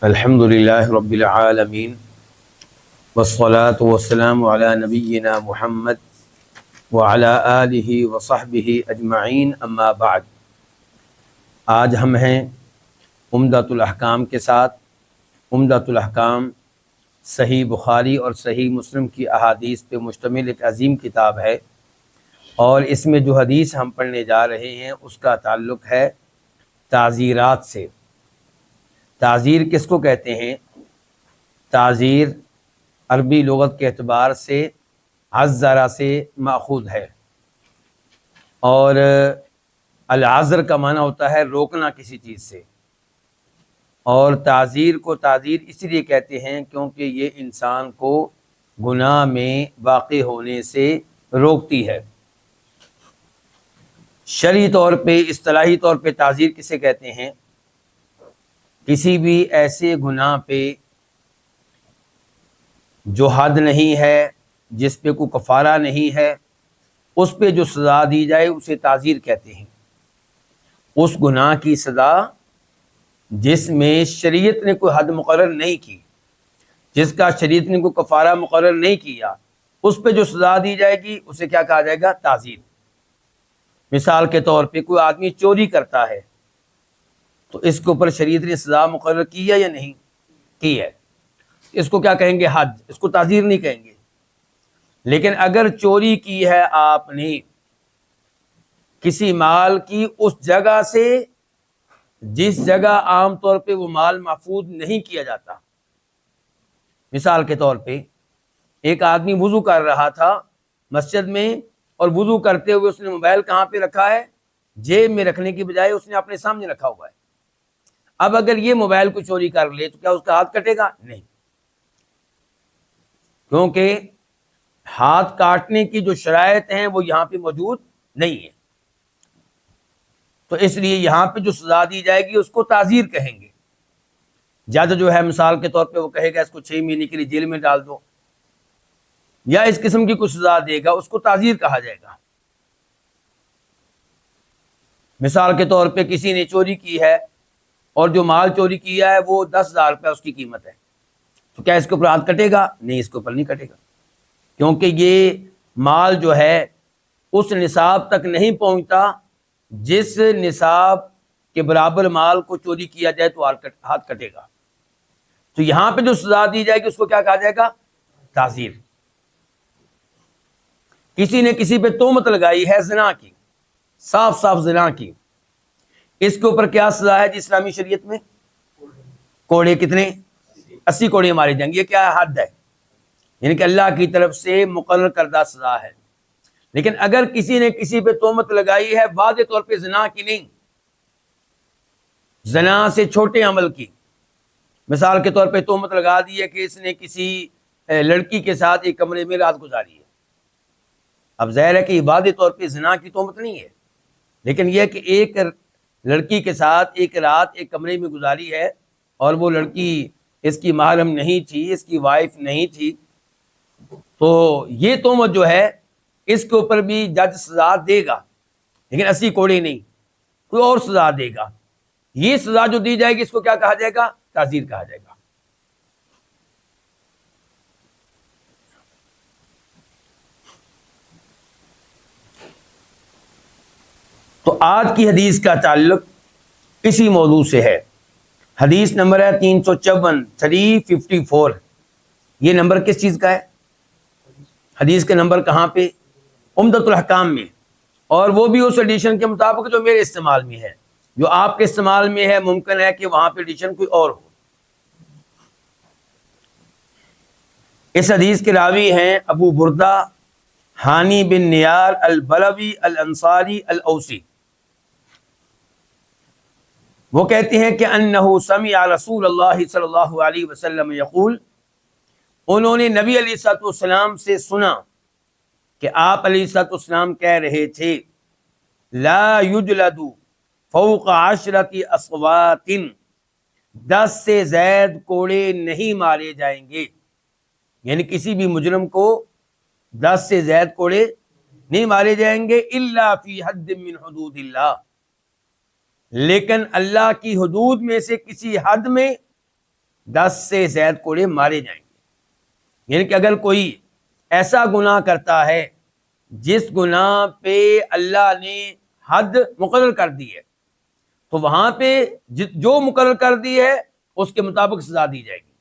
الحمد للہ رب العالمین والصلاة والسلام علی نبینا محمد وعلی آلہ وصحبہ اجمعین، اما بعد۔ آج ہم ہیں عمدۃ الاحکام کے ساتھ۔ عمدۃ الاحکام صحیح بخاری اور صحیح مسلم کی احادیث پہ مشتمل ایک عظیم کتاب ہے، اور اس میں جو حدیث ہم پڑھنے جا رہے ہیں اس کا تعلق ہے تعزیرات سے۔ تعزیر کس کو کہتے ہیں؟ تعزیر عربی لغت کے اعتبار سے عذرا سے ماخوذ ہے، اور العذر کا معنی ہوتا ہے روکنا کسی چیز سے، اور تعزیر کو تعزیر اس لیے کہتے ہیں کیونکہ یہ انسان کو گناہ میں واقع ہونے سے روکتی ہے۔ شرعی طور پہ، اصطلاحی طور پہ تعزیر کسے کہتے ہیں؟ کسی بھی ایسے گناہ پہ جو حد نہیں ہے، جس پہ کوئی کفارہ نہیں ہے، اس پہ جو سزا دی جائے اسے تعزیر کہتے ہیں۔ اس گناہ کی سزا جس میں شریعت نے کوئی حد مقرر نہیں کی، جس کا شریعت نے کوئی کفارہ مقرر نہیں کیا، اس پہ جو سزا دی جائے گی اسے کیا کہا جائے گا؟ تعزیر۔ مثال کے طور پہ کوئی آدمی چوری کرتا ہے تو اس کے اوپر شریعت نے سزا مقرر کی ہے یا نہیں کی ہے؟ اس کو کیا کہیں گے؟ حد۔ اس کو تعزیر نہیں کہیں گے۔ لیکن اگر چوری کی ہے آپ نے کسی مال کی اس جگہ سے جس جگہ عام طور پہ وہ مال محفوظ نہیں کیا جاتا، مثال کے طور پہ ایک آدمی وضو کر رہا تھا مسجد میں، اور وضو کرتے ہوئے اس نے موبائل کہاں پہ رکھا ہے؟ جیب میں رکھنے کی بجائے اس نے اپنے سامنے رکھا ہوا ہے۔ اب اگر یہ موبائل کو چوری کر لے تو کیا اس کا ہاتھ کٹے گا؟ نہیں، کیونکہ ہاتھ کاٹنے کی جو شرائط ہیں وہ یہاں پہ موجود نہیں ہے۔ تو اس لیے یہاں پہ جو سزا دی جائے گی اس کو تعزیر کہیں گے۔ جج جو ہے مثال کے طور پہ وہ کہے گا اس کو 6 مہینے کے لیے جیل میں ڈال دو، یا اس قسم کی کوئی سزا دے گا، اس کو تعزیر کہا جائے گا۔ مثال کے طور پہ کسی نے چوری کی ہے اور جو مال چوری کیا ہے وہ 10,000 روپے اس کی قیمت ہے، تو کیا اس کے اوپر ہاتھ کٹے گا؟ نہیں، اس کے اوپر نہیں کٹے گا، کیونکہ یہ مال جو ہے اس نصاب تک نہیں پہنچتا جس نصاب کے برابر مال کو چوری کیا جائے تو ہاتھ کٹے گا۔ تو یہاں پہ جو سزا دی جائے گی اس کو کیا کہا جائے گا؟ تعزیر۔ کسی نے کسی پہ تہمت لگائی ہے زنا کی، صاف صاف زنا کی، اس کے اوپر کیا سزا ہے جی اسلامی شریعت میں؟ کوڑے کتنے؟ 80 کوڑے مارے جائیں گے۔ یہ کیا حد ہے؟ یعنی کہ اللہ کی طرف سے مقرر کردہ سزا ہے۔ لیکن اگر کسی نے کسی پہ تہمت لگائی ہے واضح طور پہ زنا کی نہیں، زنا سے چھوٹے عمل کی، مثال کے طور پہ تہمت لگا دی ہے کہ اس نے کسی لڑکی کے ساتھ ایک کمرے میں رات گزاری ہے، اب ظاہر ہے کہ یہ واضح طور پہ زنا کی تہمت نہیں ہے، لیکن یہ کہ ایک لڑکی کے ساتھ ایک رات ایک کمرے میں گزاری ہے، اور وہ لڑکی اس کی محرم نہیں تھی، اس کی وائف نہیں تھی، تو یہ تہمت جو ہے اس کے اوپر بھی جج سزا دے گا، لیکن 80 کوڑے نہیں، کوئی اور سزا دے گا۔ یہ سزا جو دی جائے گی اس کو کیا کہا جائے گا؟ تعزیر کہا جائے گا۔ تو آج کی حدیث کا تعلق اسی موضوع سے ہے۔ حدیث نمبر ہے 354، 354۔ یہ نمبر کس چیز کا ہے؟ حدیث کا نمبر کہاں پہ؟ عمدۃ الاحکام میں، اور وہ بھی اس ایڈیشن کے مطابق جو میرے استعمال میں ہے۔ جو آپ کے استعمال میں ہے ممکن ہے کہ وہاں پہ ایڈیشن کوئی اور ہو۔ اس حدیث کے راوی ہیں ابو بردہ ہانی بن نیار البلوی الانصاری الاوسی۔ وہ کہتے ہیں کہ انہ سمع رسول اللہ صلی اللہ علیہ وسلم یقول، انہوں نے نبی علیہ الصلوۃ والسلام سے سنا کہ آپ علیہ الصلوۃ والسلام کہہ رہے تھے، لا یجلد فوق 10 اصوات، 10 سے زائد کوڑے نہیں مارے جائیں گے، یعنی کسی بھی مجرم کو 10 سے زائد کوڑے نہیں مارے جائیں گے، الا فی حد من حدود اللہ، لیکن اللہ کی حدود میں سے کسی حد میں 10 سے زائد کوڑے مارے جائیں گے۔ یعنی کہ اگر کوئی ایسا گناہ کرتا ہے جس گناہ پہ اللہ نے حد مقرر کر دی ہے تو وہاں پہ جو مقرر کر دی ہے اس کے مطابق سزا دی جائے گی۔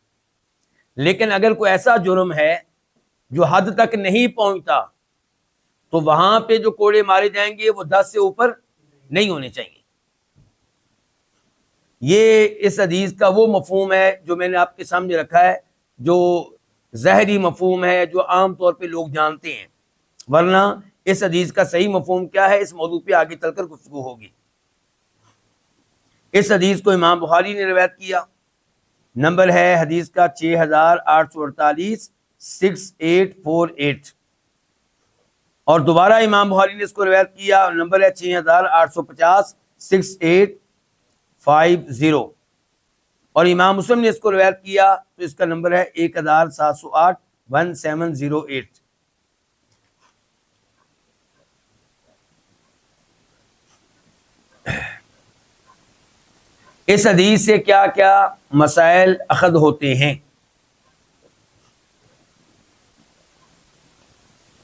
لیکن اگر کوئی ایسا جرم ہے جو حد تک نہیں پہنچتا تو وہاں پہ جو کوڑے مارے جائیں گے وہ 10 سے اوپر نہیں ہونے چاہیے۔ یہ اس حدیث کا وہ مفہوم ہے جو میں نے آپ کے سامنے رکھا ہے، جو ظاہری مفہوم ہے جو عام طور پہ لوگ جانتے ہیں، ورنہ اس حدیث کا صحیح مفہوم کیا ہے اس موضوع پہ آگے چل کر گفتگو ہوگی۔ اس حدیث کو امام بخاری نے روایت کیا، نمبر ہے حدیث کا 6848 6848، اور دوبارہ امام بخاری نے اس کو روایت کیا، نمبر ہے 6850 6850، اور امام مسلم نے اس کو روایت کیا تو اس کا نمبر ہے 1708 1708۔ اس حدیث سے کیا کیا مسائل اخذ ہوتے ہیں؟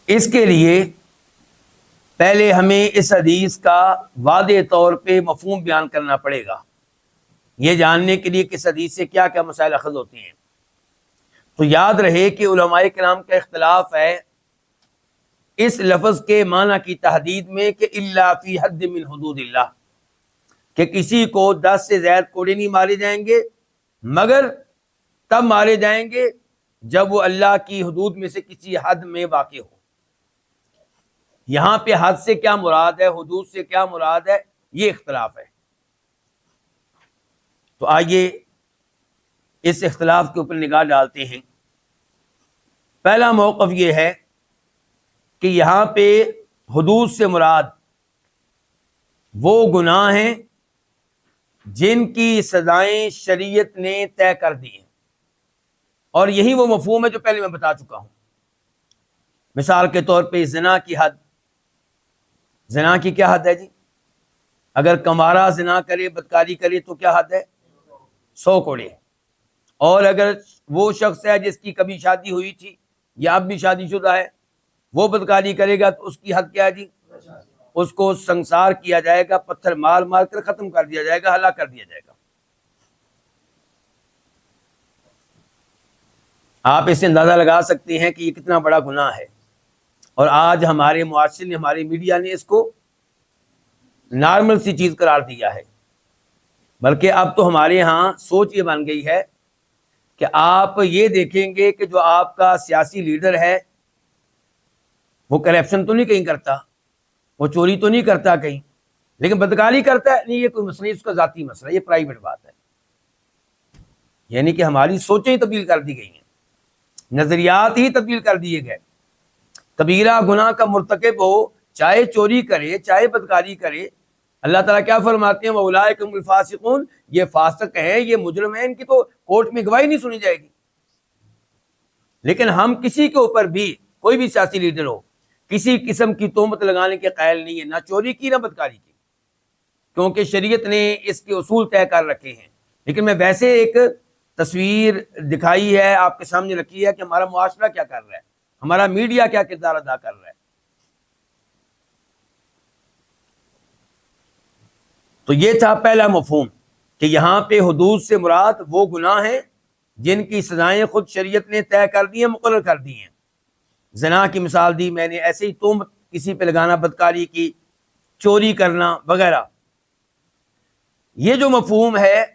اس کے لیے پہلے ہمیں اس حدیث کا واضح طور پہ مفہوم بیان کرنا پڑے گا، یہ جاننے کے لیے کہ اس حدیث سے کیا کیا مسائل اخذ ہوتے ہیں۔ تو یاد رہے کہ علماء کرام کا اختلاف ہے اس لفظ کے معنی کی تحدید میں کہ الا فی حد من حدود اللہ، کہ کسی کو 10 سے زائد کوڑے نہیں مارے جائیں گے مگر تب مارے جائیں گے جب وہ اللہ کی حدود میں سے کسی حد میں واقع ہو۔ یہاں پہ حد سے کیا مراد ہے، حدود سے کیا مراد ہے، یہ اختلاف ہے۔ تو آئیے اس اختلاف کے اوپر نگاہ ڈالتے ہیں۔ پہلا موقف یہ ہے کہ یہاں پہ حدود سے مراد وہ گناہ ہیں جن کی سزائیں شریعت نے طے کر دی ہیں، اور یہی وہ مفہوم ہے جو پہلے میں بتا چکا ہوں۔ مثال کے طور پہ زنا کی حد، زنا کی کیا حد ہے جی؟ اگر کمارا زنا کرے، بدکاری کرے تو کیا حد ہے؟ 100 کوڑے۔ اور اگر وہ شخص ہے جس کی کبھی شادی ہوئی تھی یا اب بھی شادی شدہ ہے، وہ بدکاری کرے گا تو اس کی حد کیا ہے جی؟ اس کو سنسار کیا جائے گا، پتھر مار مار کر ختم کر دیا جائے گا، ہلاک کر دیا جائے گا۔ آپ اس سے اندازہ لگا سکتے ہیں کہ یہ کتنا بڑا گناہ ہے، اور آج ہمارے معاشرے نے، ہماری میڈیا نے اس کو نارمل سی چیز قرار دیا ہے، بلکہ اب تو ہمارے ہاں سوچ یہ بن گئی ہے کہ آپ یہ دیکھیں گے کہ جو آپ کا سیاسی لیڈر ہے وہ کرپشن تو نہیں کہیں کرتا، وہ چوری تو نہیں کرتا کہیں، لیکن بدکاری کرتا ہے، نہیں یہ کوئی مسئلہ نہیں، اس کا ذاتی مسئلہ، یہ پرائیویٹ بات ہے۔ یعنی کہ ہماری سوچیں ہی تبدیل کر دی گئی ہیں، نظریات ہی تبدیل کر دیے گئے۔ کبیرہ گناہ کا مرتکب ہو، چاہے چوری کرے چاہے بدکاری کرے، اللہ تعالیٰ کیا فرماتے ہیں؟ وَأُولَٰئِکَ هُمُ الْفَاسِقُونَ، یہ فاسق ہیں، یہ مجرم ہیں، ان کی تو کورٹ میں گواہی نہیں سنی جائے گی۔ لیکن ہم کسی کے اوپر بھی، کوئی بھی سیاسی لیڈر ہو، کسی قسم کی تہمت لگانے کے قائل نہیں ہے، نہ چوری کی نہ بدکاری کی، کیونکہ شریعت نے اس کے اصول طے کر رکھے ہیں۔ لیکن میں ویسے ایک تصویر دکھائی ہے، آپ کے سامنے رکھی ہے کہ ہمارا معاشرہ کیا کر رہا ہے، ہمارا میڈیا کیا کردار ادا کر رہا ہے۔ تو یہ تھا پہلا مفہوم کہ یہاں پہ حدود سے مراد وہ گناہ ہیں جن کی سزائیں خود شریعت نے طے کر دی ہیں، مقرر کر دی ہیں۔ زنا کی مثال دی میں نے، ایسے ہی تہمت کسی پہ لگانا، بدکاری کی، چوری کرنا وغیرہ۔ یہ جو مفہوم ہے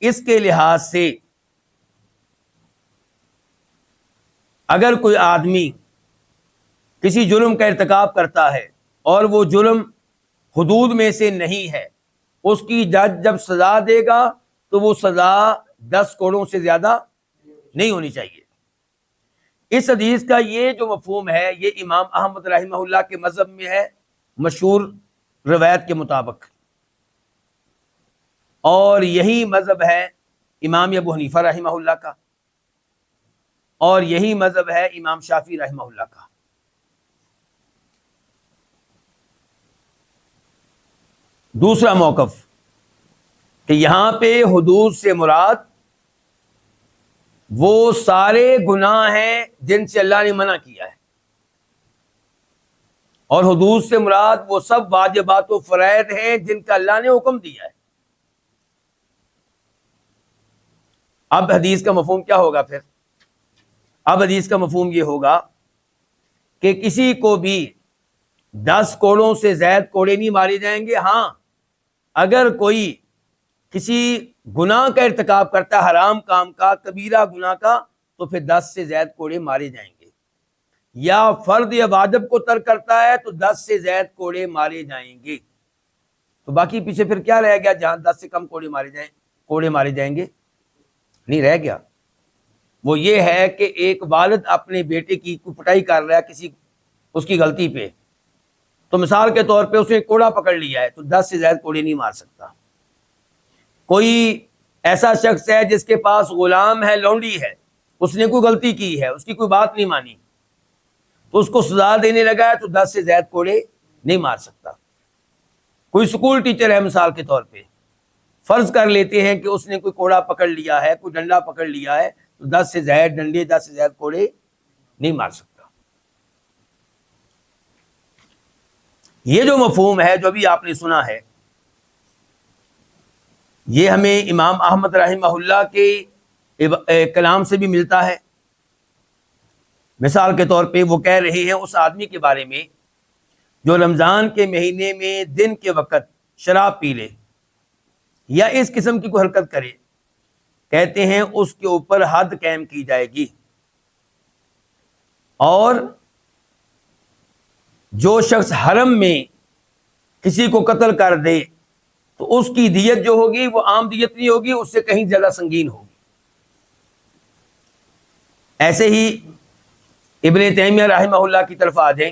اس کے لحاظ سے اگر کوئی آدمی کسی جرم کا ارتکاب کرتا ہے اور وہ جرم حدود میں سے نہیں ہے، اس کی جج جب سزا دے گا تو وہ سزا 10 کوڑوں سے زیادہ نہیں ہونی چاہیے۔ اس حدیث کا یہ جو مفہوم ہے یہ امام احمد رحمہ اللہ کے مذہب میں ہے، مشہور روایت کے مطابق، اور یہی مذہب ہے امام ابو حنیفہ رحمہ اللہ کا، اور یہی مذہب ہے امام شافعی رحمہ اللہ کا۔ دوسرا موقف کہ یہاں پہ حدود سے مراد وہ سارے گناہ ہیں جن سے اللہ نے منع کیا ہے، اور حدود سے مراد وہ سب واجبات و فرائض ہیں جن کا اللہ نے حکم دیا ہے۔ اب حدیث کا مفہوم کیا ہوگا پھر؟ اب حدیث کا مفہوم یہ ہوگا کہ کسی کو بھی 10 کوڑوں سے زائد کوڑے نہیں مارے جائیں گے۔ ہاں، اگر کوئی کسی گناہ کا ارتکاب کرتا ہے، حرام کام کا، کبیرہ گناہ کا، تو پھر 10 سے زائد کوڑے مارے جائیں گے، یا فرض یا واجب کو ترک کرتا ہے تو 10 سے زائد کوڑے مارے جائیں گے۔ تو باقی پیچھے پھر کیا رہ گیا جہاں 10 سے کم کوڑے مارے جائیں گے؟ نہیں رہ گیا۔ وہ یہ ہے کہ ایک والد اپنے بیٹے کی پٹائی کر رہا ہے کسی اس کی غلطی پہ، تو مثال کے طور پہ اس نے کوڑا پکڑ لیا ہے تو 10 سے زائد کوڑے نہیں مار سکتا۔ کوئی ایسا شخص ہے جس کے پاس غلام ہے، لونڈی ہے، اس نے کوئی غلطی کی ہے، اس کی کوئی بات نہیں مانی، تو اس کو سزا دینے لگا ہے تو 10 سے زائد کوڑے نہیں مار سکتا۔ کوئی سکول ٹیچر ہے مثال کے طور پہ، فرض کر لیتے ہیں کہ اس نے کوئی کوڑا پکڑ لیا ہے، کوئی ڈنڈا پکڑ لیا ہے، تو 10 سے زائد ڈنڈے، 10 سے زائد کوڑے نہیں مار سکتا۔ یہ جو مفہوم ہے جو بھی آپ نے سنا ہے، یہ ہمیں امام احمد رحمہ اللہ کے کلام سے بھی ملتا ہے۔ مثال کے طور پہ وہ کہہ رہے ہیں اس آدمی کے بارے میں جو رمضان کے مہینے میں دن کے وقت شراب پی لے یا اس قسم کی کوئی حرکت کرے، کہتے ہیں اس کے اوپر حد قائم کی جائے گی، اور جو شخص حرم میں کسی کو قتل کر دے تو اس کی دیت جو ہوگی وہ عام دیت نہیں ہوگی، اس سے کہیں زیادہ سنگین ہوگی۔ ایسے ہی ابن تیمیہ رحمہ اللہ کی طرف آ جائیں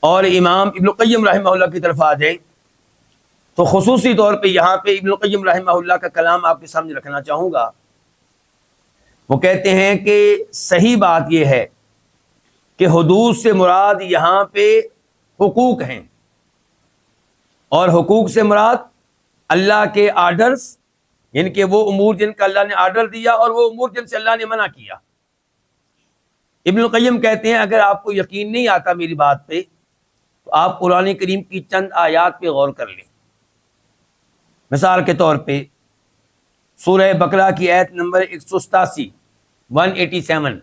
اور امام ابن القیم رحمہ اللہ کی طرف آ جائیں تو خصوصی طور پہ یہاں پہ ابن القیم رحمہ اللہ کا کلام آپ کے سامنے رکھنا چاہوں گا۔ وہ کہتے ہیں کہ صحیح بات یہ ہے کہ حدود سے مراد یہاں پہ حقوق ہیں، اور حقوق سے مراد اللہ کے آرڈرز، یعنی کہ وہ امور جن کا اللہ نے آرڈر دیا اور وہ امور جن سے اللہ نے منع کیا۔ ابن القیم کہتے ہیں اگر آپ کو یقین نہیں آتا میری بات پہ تو آپ قرآن کریم کی چند آیات پہ غور کر لیں۔ مثال کے طور پہ سورہ بقرہ کی آیت نمبر 187 187،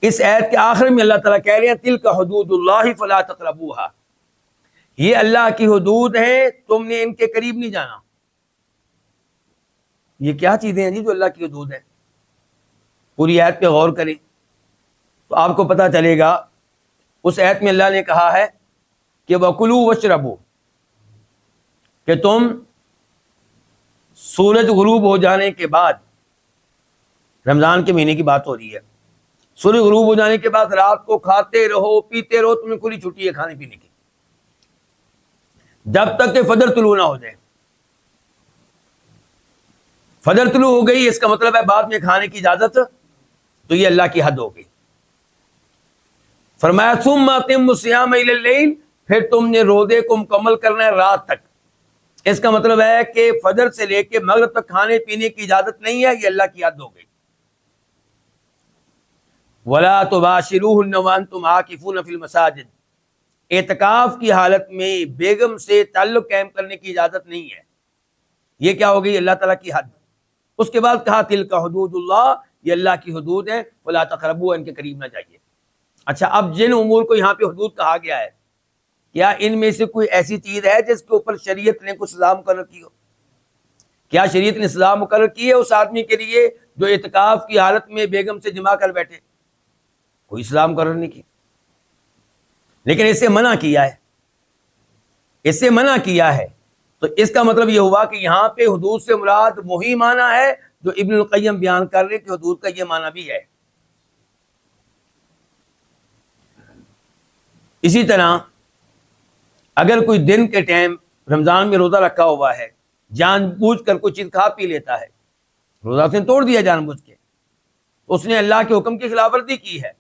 اس آیت کے آخر میں اللہ تعالیٰ کہہ رہے ہیں تلک حدود اللہ فلا تقربوها، یہ اللہ کی حدود ہیں، تم نے ان کے قریب نہیں جانا۔ یہ کیا چیزیں ہیں جی جو اللہ کی حدود ہیں؟ پوری آیت پہ غور کریں تو آپ کو پتہ چلے گا۔ اس آیت میں اللہ نے کہا ہے کہ وَكُلُوا وَاشْرَبُوا، کہ تم سورج غروب ہو جانے کے بعد، رمضان کے مہینے کی بات ہو رہی ہے، سورج غروب ہو جانے کے بعد رات کو کھاتے رہو پیتے رہو، تمہیں کھلی چھٹی ہے کھانے پینے کی، جب تک کہ فجر طلوع نہ ہو جائے۔ فجر طلوع ہو گئی اس کا مطلب ہے بعد میں کھانے کی اجازت، تو یہ اللہ کی حد ہو گئی۔ فرمایا ثم اتموا الصیام الی اللیل، پھر تم نے روزے کو مکمل کرنا ہے رات تک۔ اس کا مطلب ہے کہ فجر سے لے کے مغرب تک کھانے پینے کی اجازت نہیں ہے، یہ اللہ کی حد ہو گئی۔ ولا تباشروہن وانتم عاکفون فی المساجد، اعتکاف کی حالت میں بیگم سے تعلق قائم کرنے کی اجازت نہیں ہے، یہ کیا ہو گئی؟ اللہ تعالیٰ کی حد۔ اس کے بعد کہا تلک حدود اللہ، یہ اللہ کی حدود ہیں، ولا تقربوا، ان کے قریب نہ جائیے۔ اچھا، اب جن امور کو یہاں پہ حدود کہا گیا ہے، کیا ان میں سے کوئی ایسی چیز ہے جس کے اوپر شریعت نے کوئی سزا مقرر کی ہو؟ کیا شریعت نے سزا مقرر کی ہے اس آدمی کے لیے جو اعتکاف کی حالت میں بیگم سے جماع کر بیٹھے؟ کوئی سزا مقرر نہیں کی، لیکن اس سے منع کیا ہے، اس سے منع کیا ہے۔ تو اس کا مطلب یہ ہوا کہ یہاں پہ حدود سے مراد وہی معنی ہے جو ابن القیم بیان کر رہے کہ حدود کا یہ معنی بھی ہے۔ اسی طرح اگر کوئی دن کے ٹائم رمضان میں روزہ رکھا ہوا ہے، جان بوجھ کر کوئی چیز کھا پی لیتا ہے، روزہ اس نے توڑ دیا جان بوجھ کے، اس نے اللہ کے حکم کی خلاف ورزی کی ہے،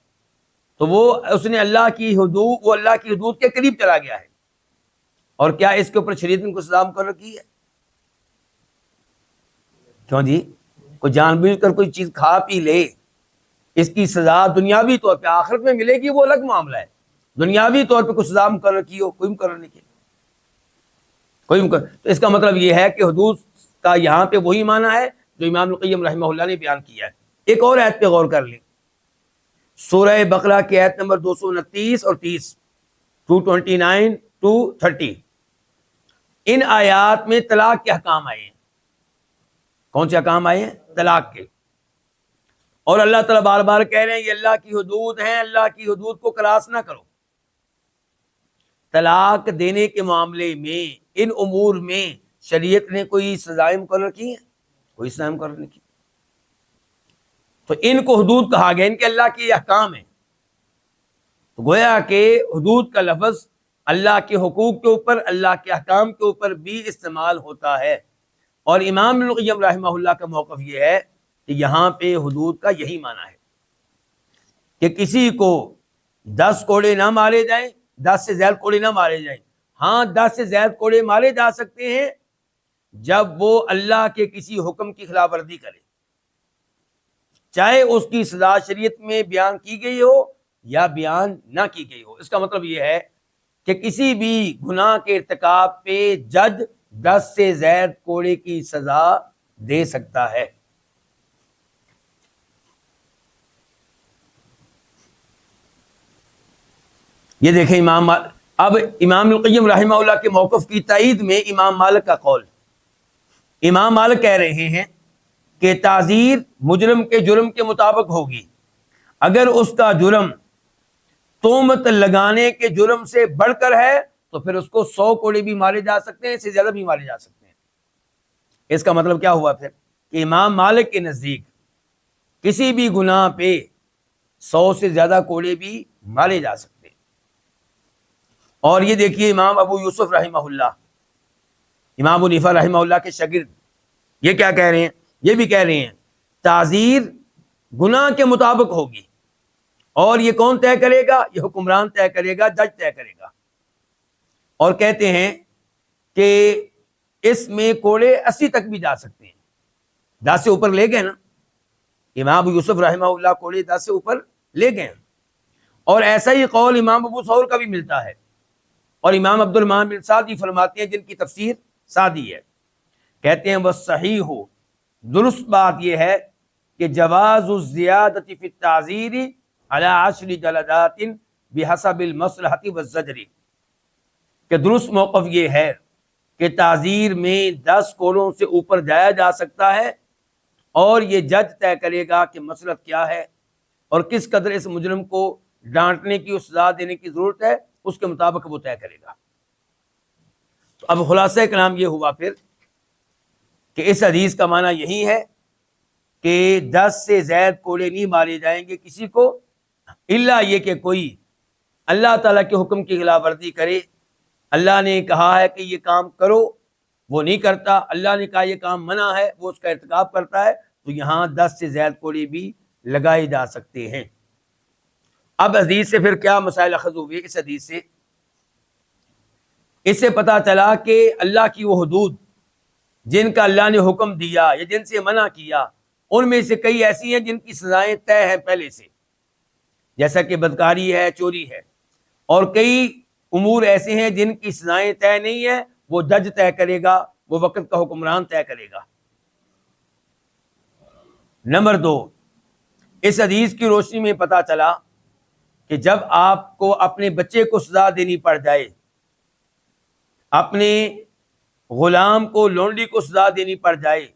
تو وہ اس نے اللہ کی حدود کے قریب چلا گیا ہے۔ اور کیا اس کے اوپر شریعت نے کوئی سزا مقرر کی ہے؟ کیوں جی؟ کوئی جان بوجھ کر کوئی چیز کھا پی لے، اس کی سزا دنیاوی طور پہ آخرت میں ملے گی، وہ الگ معاملہ ہے۔ دنیاوی طور پہ کوئی سزا مقرر کی ہو، کوئی مقرر نہیں کی، کوئی مقرر۔ تو اس کا مطلب یہ ہے کہ حدود کا یہاں پہ وہی معنی ہے جو امام القیم رحمہ اللہ نے بیان کیا ہے۔ ایک اور آیت پہ غور کر لیں، سورہ بقرہ کی آیت نمبر 229 اور 30، 229 to 30۔ ان آیات میں طلاق کے احکام آئے ہیں۔ کون سے احکام آئے ہیں؟ طلاق کے۔ اور اللہ تعالیٰ بار بار کہہ رہے ہیں یہ اللہ کی حدود ہیں، اللہ کی حدود کو کراس نہ کرو۔ طلاق دینے کے معاملے میں ان امور میں شریعت نے کوئی سزائیں مقرر کی ہیں؟ کوئی سزائیں مقرر نہیں کی۔ تو ان کو حدود کہا گیا، ان کے اللہ کے احکام ہیں۔ تو گویا کہ حدود کا لفظ اللہ کے حقوق کے اوپر، اللہ کے احکام کے اوپر بھی استعمال ہوتا ہے۔ اور امام ابن القیم رحمہ اللہ کا موقف یہ ہے کہ یہاں پہ حدود کا یہی معنی ہے کہ کسی کو 10 کوڑے نہ مارے جائیں، 10 سے زائد کوڑے نہ مارے جائیں۔ ہاں 10 سے زائد کوڑے مارے جا سکتے ہیں جب وہ اللہ کے کسی حکم کی خلاف ورزی کرے، چاہے اس کی سزا شریعت میں بیان کی گئی ہو یا بیان نہ کی گئی ہو۔ اس کا مطلب یہ ہے کہ کسی بھی گناہ کے ارتکاب پہ جج 10 سے زائد کوڑے کی سزا دے سکتا ہے۔ یہ دیکھیں اب امام القیم رحمہ اللہ کے موقف کی تائید میں امام مالک کا قول، امام مالک کہہ رہے ہیں کہ تعزیر مجرم کے جرم کے مطابق ہوگی۔ اگر اس کا جرم تہمت لگانے کے جرم سے بڑھ کر ہے تو پھر اس کو 100 کوڑے بھی مارے جا سکتے ہیں، اس سے زیادہ بھی مارے جا سکتے ہیں۔ اس کا مطلب کیا ہوا پھر کہ امام مالک کے نزدیک کسی بھی گناہ پہ 100 سے زیادہ کوڑے بھی مارے جا سکتے ہیں۔ اور یہ دیکھیے امام ابو یوسف رحمہ اللہ، امام ابو حنیفہ رحمہ اللہ کے شاگرد، یہ کیا کہہ رہے ہیں؟ یہ بھی کہہ رہے ہیں تعزیر گناہ کے مطابق ہوگی، اور یہ کون طے کرے گا؟ یہ حکمران طے کرے گا، جج طے کرے گا۔ اور کہتے ہیں کہ اس میں کوڑے 80 تک بھی جا سکتے ہیں۔ 10 سے اوپر لے گئے نا، امام ابو یوسف رحمہ اللہ کوڑے 10 سے اوپر لے گئے۔ اور ایسا ہی قول امام ابو ثور کا بھی ملتا ہے۔ اور امام عبد الرحمن بن سعدی فرماتے ہیں، جن کی تفسیر سعدی ہے، کہتے ہیں وہ صحیح ہو، درست بات یہ ہے کہ جواز الزیادۃ فی التعزیر علی 10 جلدات بحسب المصلحۃ والزجر، کہ درست موقف یہ ہے کہ تعزیر میں 10 کوڑوں سے اوپر جایا جا سکتا ہے، اور یہ جج طے کرے گا کہ مصلحت کیا ہے اور کس قدر اس مجرم کو ڈانٹنے کی اور سزا دینے کی ضرورت ہے، اس کے مطابق وہ طے کرے گا۔ تو اب خلاصہ کلام یہ ہوا پھر کہ اس حدیث کا معنی یہی ہے کہ 10 سے زائد کوڑے نہیں مارے جائیں گے کسی کو، الا یہ کہ کوئی اللہ تعالیٰ کے حکم کی خلاف ورزی کرے۔ اللہ نے کہا ہے کہ یہ کام کرو، وہ نہیں کرتا، اللہ نے کہا یہ کام منع ہے، وہ اس کا ارتکاب کرتا ہے، تو یہاں 10 سے زائد کوڑے بھی لگائے جا سکتے ہیں۔ اب حدیث سے پھر کیا مسائل اخذ ہوئے؟ اس حدیث سے اس سے پتہ چلا کہ اللہ کی وہ حدود جن کا اللہ نے حکم دیا یا جن سے منع کیا، ان میں سے کئی ایسی ہیں جن کی سزائیں طے ہیں پہلے سے، جیسا کہ بدکاری ہے، چوری ہے، اور کئی امور ایسے ہیں جن کی سزائیں طے نہیں ہیں، وہ جج طے کرے گا، وہ وقت کا حکمران طے کرے گا۔ نمبر 2، اس حدیث کی روشنی میں پتہ چلا کہ جب آپ کو اپنے بچے کو سزا دینی پڑ جائے، اپنے غلام کو، لونڈی کو سزا دینی پڑ جائے،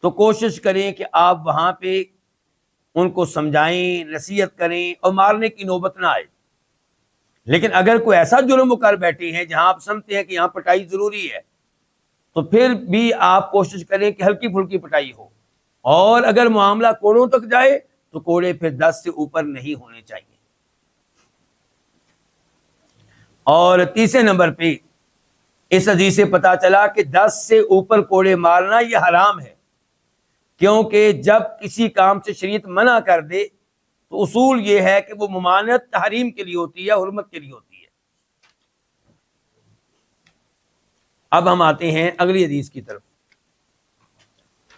تو کوشش کریں کہ آپ وہاں پہ ان کو سمجھائیں، نصیحت کریں، اور مارنے کی نوبت نہ آئے۔ لیکن اگر کوئی ایسا جرم کر بیٹھے ہیں جہاں آپ سمجھتے ہیں کہ یہاں پٹائی ضروری ہے، تو پھر بھی آپ کوشش کریں کہ ہلکی پھلکی پٹائی ہو، اور اگر معاملہ کوڑوں تک جائے تو کوڑے پھر 10 سے اوپر نہیں ہونے چاہیے۔ اور تیسرے نمبر پہ اس حدیث سے پتا چلا کہ 10 سے اوپر کوڑے مارنا یہ حرام ہے، کیونکہ جب کسی کام سے شریعت منع کر دے تو اصول یہ ہے کہ وہ ممانعت تحریم کے لیے ہوتی ہے، حرمت کے لیے ہوتی ہے۔ اب ہم آتے ہیں اگلی حدیث کی طرف۔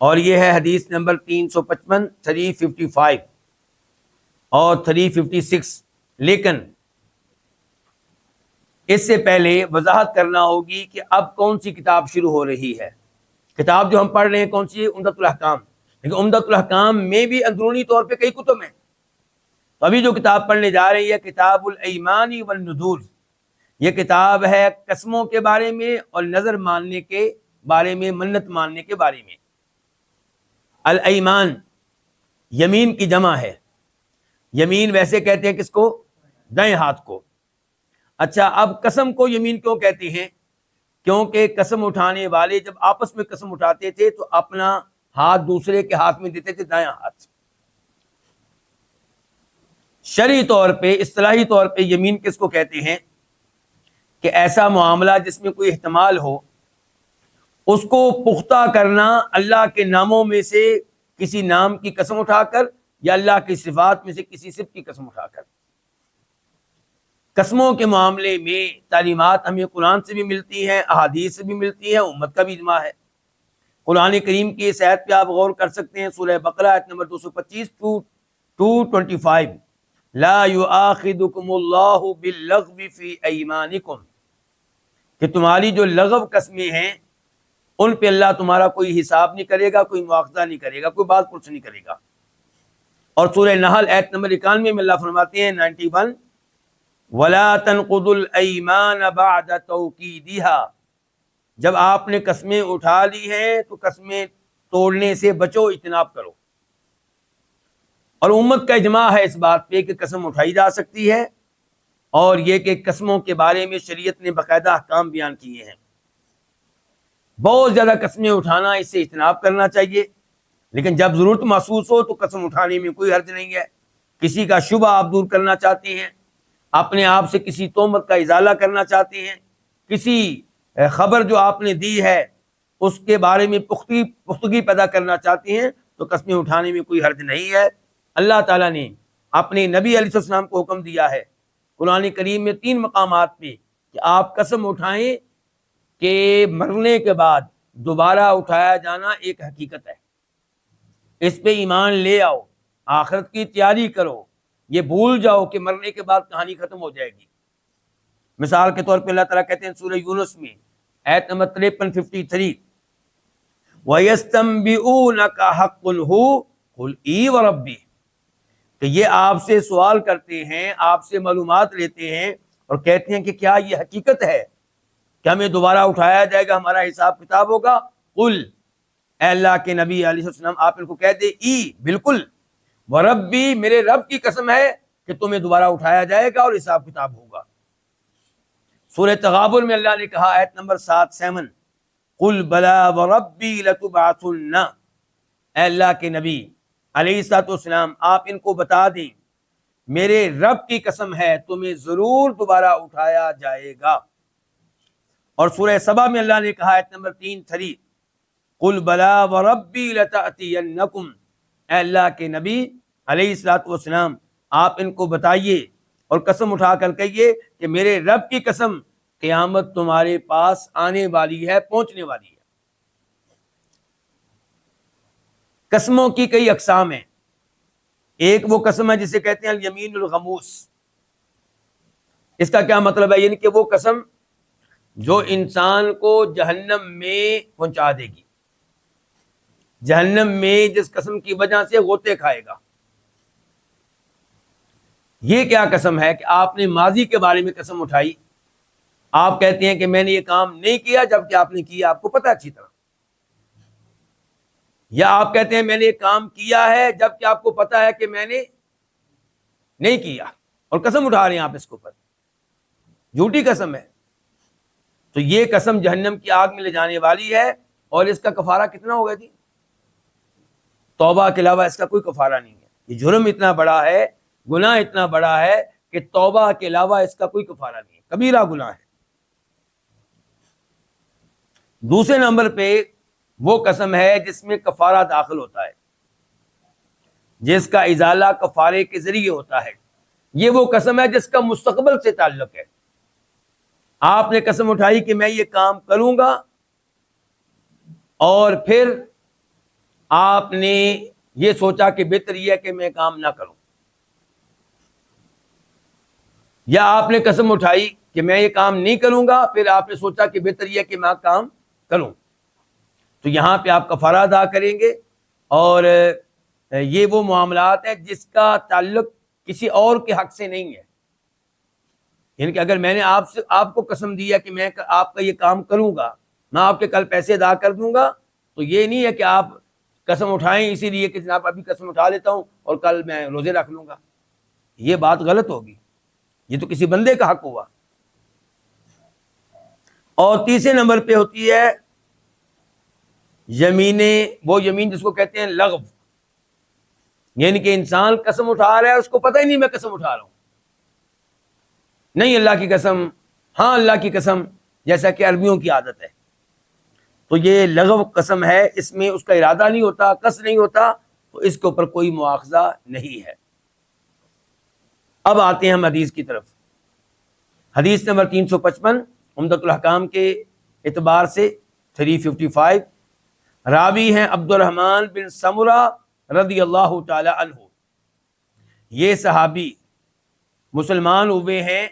اور یہ ہے حدیث نمبر 355، 355 اور 356۔ لیکن اس سے پہلے وضاحت کرنا ہوگی کہ اب کون سی کتاب شروع ہو رہی ہے۔ کتاب جو ہم پڑھ رہے ہیں کون سی ہے؟ عمدۃ الاحکام۔ لیکن عمدۃ الاحکام میں بھی اندرونی طور پہ کئی کتب ہیں۔ تو ابھی جو کتاب پڑھنے جا رہی ہے کتاب الایمان والنذور، یہ کتاب ہے قسموں کے بارے میں اور نظر ماننے کے بارے میں، منت ماننے کے بارے میں۔ الایمان یمین کی جمع ہے۔ یمین ویسے کہتے ہیں کس کو؟ دائیں ہاتھ کو۔ اچھا، اب قسم کو یمین کیوں کہتے ہیں؟ کیونکہ قسم اٹھانے والے جب آپس میں قسم اٹھاتے تھے تو اپنا ہاتھ دوسرے کے ہاتھ میں دیتے تھے، دائیں ہاتھ۔ شرعی طور پہ، اصطلاحی طور پہ یمین کس کو کہتے ہیں؟ کہ ایسا معاملہ جس میں کوئی احتمال ہو، اس کو پختہ کرنا اللہ کے ناموں میں سے کسی نام کی قسم اٹھا کر، یا اللہ کی صفات میں سے کسی صفت کی قسم اٹھا کر۔ قسموں کے معاملے میں تعلیمات ہمیں قرآن سے بھی ملتی ہیں، احادیث سے بھی ملتی ہیں، امت کا بھی اجماع ہے۔ قرآن کریم کی اس آیت پہ آپ غور کر سکتے ہیں، سورہ بقرہ آیت نمبر 225 225، لا یؤاخذکم اللہ باللغو فی ایمانکم، کہ تمہاری جو لغو قسمیں ہیں ان پہ اللہ تمہارا کوئی حساب نہیں کرے گا، کوئی مواخذہ نہیں کرے گا، کوئی بات پرس نہیں کرے گا۔ اور سورہ نحل آیت نمبر 91 میں اللہ فرماتے ہیں 91، وَلَا تَنْقُضُوا الْأَيْمَانَ بَعْدَ تَوْكِيدِهَا، جب آپ نے قسمیں اٹھا لی ہیں تو قسمیں توڑنے سے بچو، اجتناب کرو۔ اور امت کا اجماع ہے اس بات پہ کہ قسم اٹھائی جا سکتی ہے، اور یہ کہ قسموں کے بارے میں شریعت نے باقاعدہ احکام بیان کیے ہیں۔ بہت زیادہ قسمیں اٹھانا، اس سے اجتناب کرنا چاہیے، لیکن جب ضرورت محسوس ہو تو قسم اٹھانے میں کوئی حرج نہیں ہے۔ کسی کا شبہ آپ دور کرنا چاہتے ہیں، اپنے آپ سے کسی تہمت کا ازالہ کرنا چاہتے ہیں، کسی خبر جو آپ نے دی ہے اس کے بارے میں پختگی پیدا کرنا چاہتے ہیں، تو قسمیں اٹھانے میں کوئی حرج نہیں ہے۔ اللہ تعالیٰ نے اپنے نبی علیہ السلام کو حکم دیا ہے قرآن کریم میں 3 مقامات پہ کہ آپ قسم اٹھائیں کہ مرنے کے بعد دوبارہ اٹھایا جانا ایک حقیقت ہے، اس پہ ایمان لے آؤ، آخرت کی تیاری کرو، یہ بھول جاؤ کہ مرنے کے بعد کہانی ختم ہو جائے گی۔ مثال کے طور پہ اللہ تعالیٰ کہتے ہیں سورہ یونس میں آیت نمبر 53 وَيَسْتَنْبِئُونَكَ حَقٌّ هُوَ قُلْ إِي وَرَبِّي، کہ یہ آپ سے سوال کرتے ہیں، آپ سے معلومات لیتے ہیں اور کہتے ہیں کہ کیا یہ حقیقت ہے کہ ہمیں دوبارہ اٹھایا جائے گا، ہمارا حساب کتاب ہوگا؟ قل، اے اللہ کے نبی علیہ السلام آپ ان کو کہہ دے، ای بالکل، وربی میرے رب کی قسم ہے کہ تمہیں دوبارہ اٹھایا جائے گا اور حساب کتاب ہوگا۔ سورہ تغابن میں اللہ نے کہا آیت نمبر 7 قل بلا وربی لتبعثن، اے اللہ کے نبی علیہ السلام آپ ان کو بتا دیں میرے رب کی قسم ہے تمہیں ضرور دوبارہ اٹھایا جائے گا۔ اور سورہ سبا میں اللہ نے کہا آیت نمبر 3 قل بلا وربی لتأتینکم، اے اللہ کے نبی علیہ السلام آپ ان کو بتائیے اور قسم اٹھا کر کہیے کہ میرے رب کی قسم قیامت تمہارے پاس آنے والی ہے، پہنچنے والی ہے۔ قسموں کی کئی اقسام ہیں۔ ایک وہ قسم ہے جسے کہتے ہیں الیمین الغموس۔ اس کا کیا مطلب ہے؟ یعنی کہ وہ قسم جو انسان کو جہنم میں پہنچا دے گی، جہنم میں جس قسم کی وجہ سے غوطے کھائے گا۔ یہ کیا قسم ہے کہ آپ نے ماضی کے بارے میں قسم اٹھائی، آپ کہتے ہیں کہ میں نے یہ کام نہیں کیا جبکہ آپ نے کیا، آپ کو پتہ اچھی طرح، یا آپ کہتے ہیں میں نے یہ کام کیا ہے جبکہ آپ کو پتہ ہے کہ میں نے نہیں کیا، اور قسم اٹھا رہے ہیں آپ اس کے اوپر، جھوٹی قسم ہے۔ تو یہ قسم جہنم کی آگ میں لے جانے والی ہے، اور اس کا کفارہ کتنا ہوگا جی؟ توبہ کے علاوہ اس کا کوئی کفارہ نہیں ہے۔ یہ جرم اتنا بڑا ہے، گناہ اتنا بڑا ہے کہ توبہ کے علاوہ اس کا کوئی کفارہ نہیں ہے، کبیرہ گناہ ہے۔ دوسرے نمبر پہ وہ قسم ہے جس میں کفارہ داخل ہوتا ہے، جس کا ازالہ کفارے کے ذریعے ہوتا ہے۔ یہ وہ قسم ہے جس کا مستقبل سے تعلق ہے۔ آپ نے قسم اٹھائی کہ میں یہ کام کروں گا، اور پھر آپ نے یہ سوچا کہ بہتر یہ ہے کہ میں کام نہ کروں، یا آپ نے قسم اٹھائی کہ میں یہ کام نہیں کروں گا، پھر آپ نے سوچا کہ بہتر یہ ہے کہ میں کام کروں، تو یہاں پہ آپ کفارہ ادا کریں گے۔ اور یہ وہ معاملات ہیں جس کا تعلق کسی اور کے حق سے نہیں ہے، یعنی کہ اگر میں نے آپ کو قسم دیا کہ میں آپ کا یہ کام کروں گا، میں آپ کے کل پیسے ادا کر دوں گا، تو یہ نہیں ہے کہ آپ قسم اٹھائیں اسی لیے کہ جناب ابھی قسم اٹھا لیتا ہوں اور کل میں روزے رکھ لوں گا، یہ بات غلط ہوگی، یہ تو کسی بندے کا حق ہوا۔ اور تیسرے نمبر پہ ہوتی ہے یمینیں، وہ یمین جس کو کہتے ہیں لغو، یعنی کہ انسان قسم اٹھا رہا ہے، اس کو پتہ ہی نہیں میں قسم اٹھا رہا ہوں، نہیں اللہ کی قسم، ہاں اللہ کی قسم، جیسا کہ عربیوں کی عادت ہے، تو یہ لغو قسم ہے، اس میں اس کا ارادہ نہیں ہوتا، قصد نہیں ہوتا، تو اس کے اوپر کوئی مواخذہ نہیں ہے۔ اب آتے ہیں ہم حدیث کی طرف۔ حدیث نمبر 355 عمدۃ الاحکام کے اعتبار سے 355، راوی ہیں عبد الرحمن بن سمرہ رضی اللہ تعالی عنہ۔ یہ صحابی مسلمان ہوئے ہیں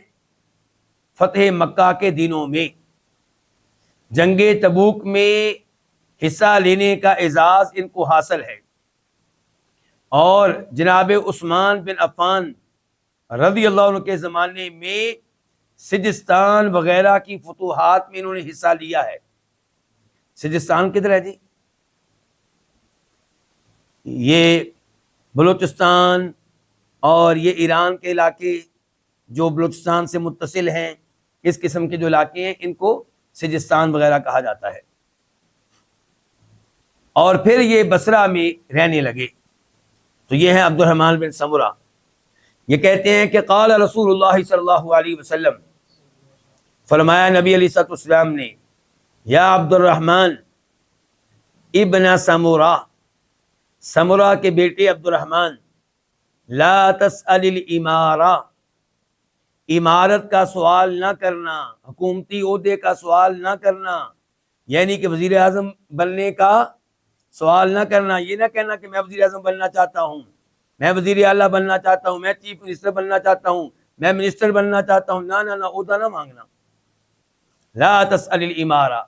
فتح مکہ کے دنوں میں، جنگ تبوک میں حصہ لینے کا اعزاز ان کو حاصل ہے، اور جناب عثمان بن عفان رضی اللہ عنہ کے زمانے میں سجستان وغیرہ کی فتوحات میں انہوں نے حصہ لیا ہے۔ سجستان کدھر ہے جی؟ یہ بلوچستان اور یہ ایران کے علاقے جو بلوچستان سے متصل ہیں، اس قسم کے جو علاقے ہیں ان کو سجستان وغیرہ کہا جاتا ہے۔ اور پھر یہ بصرہ میں رہنے لگے، تو یہ ہیں عبد الرحمن بن سمرہ۔ یہ کہتے ہیں کہ قال رسول اللہ صلی اللہ علیہ وسلم، فرمایا نبی علیہ الصلوۃ والسلام نے، یا عبد الرحمن ابن سمرہ، سمرہ کے بیٹے عبد الرحمن، لا تسأل الامارہ، امارت کا سوال نہ کرنا، حکومتی عہدے کا سوال نہ کرنا، یعنی کہ وزیر اعظم بننے کا سوال نہ کرنا، یہ نہ کہنا کہ میں وزیر اعظم بننا چاہتا ہوں، میں وزیر اعلیٰ بننا چاہتا ہوں، میں چیف منسٹر بننا چاہتا ہوں، میں منسٹر بننا چاہتا ہوں، نہ عہدہ نہ مانگنا۔ لا تسأل الامارہ،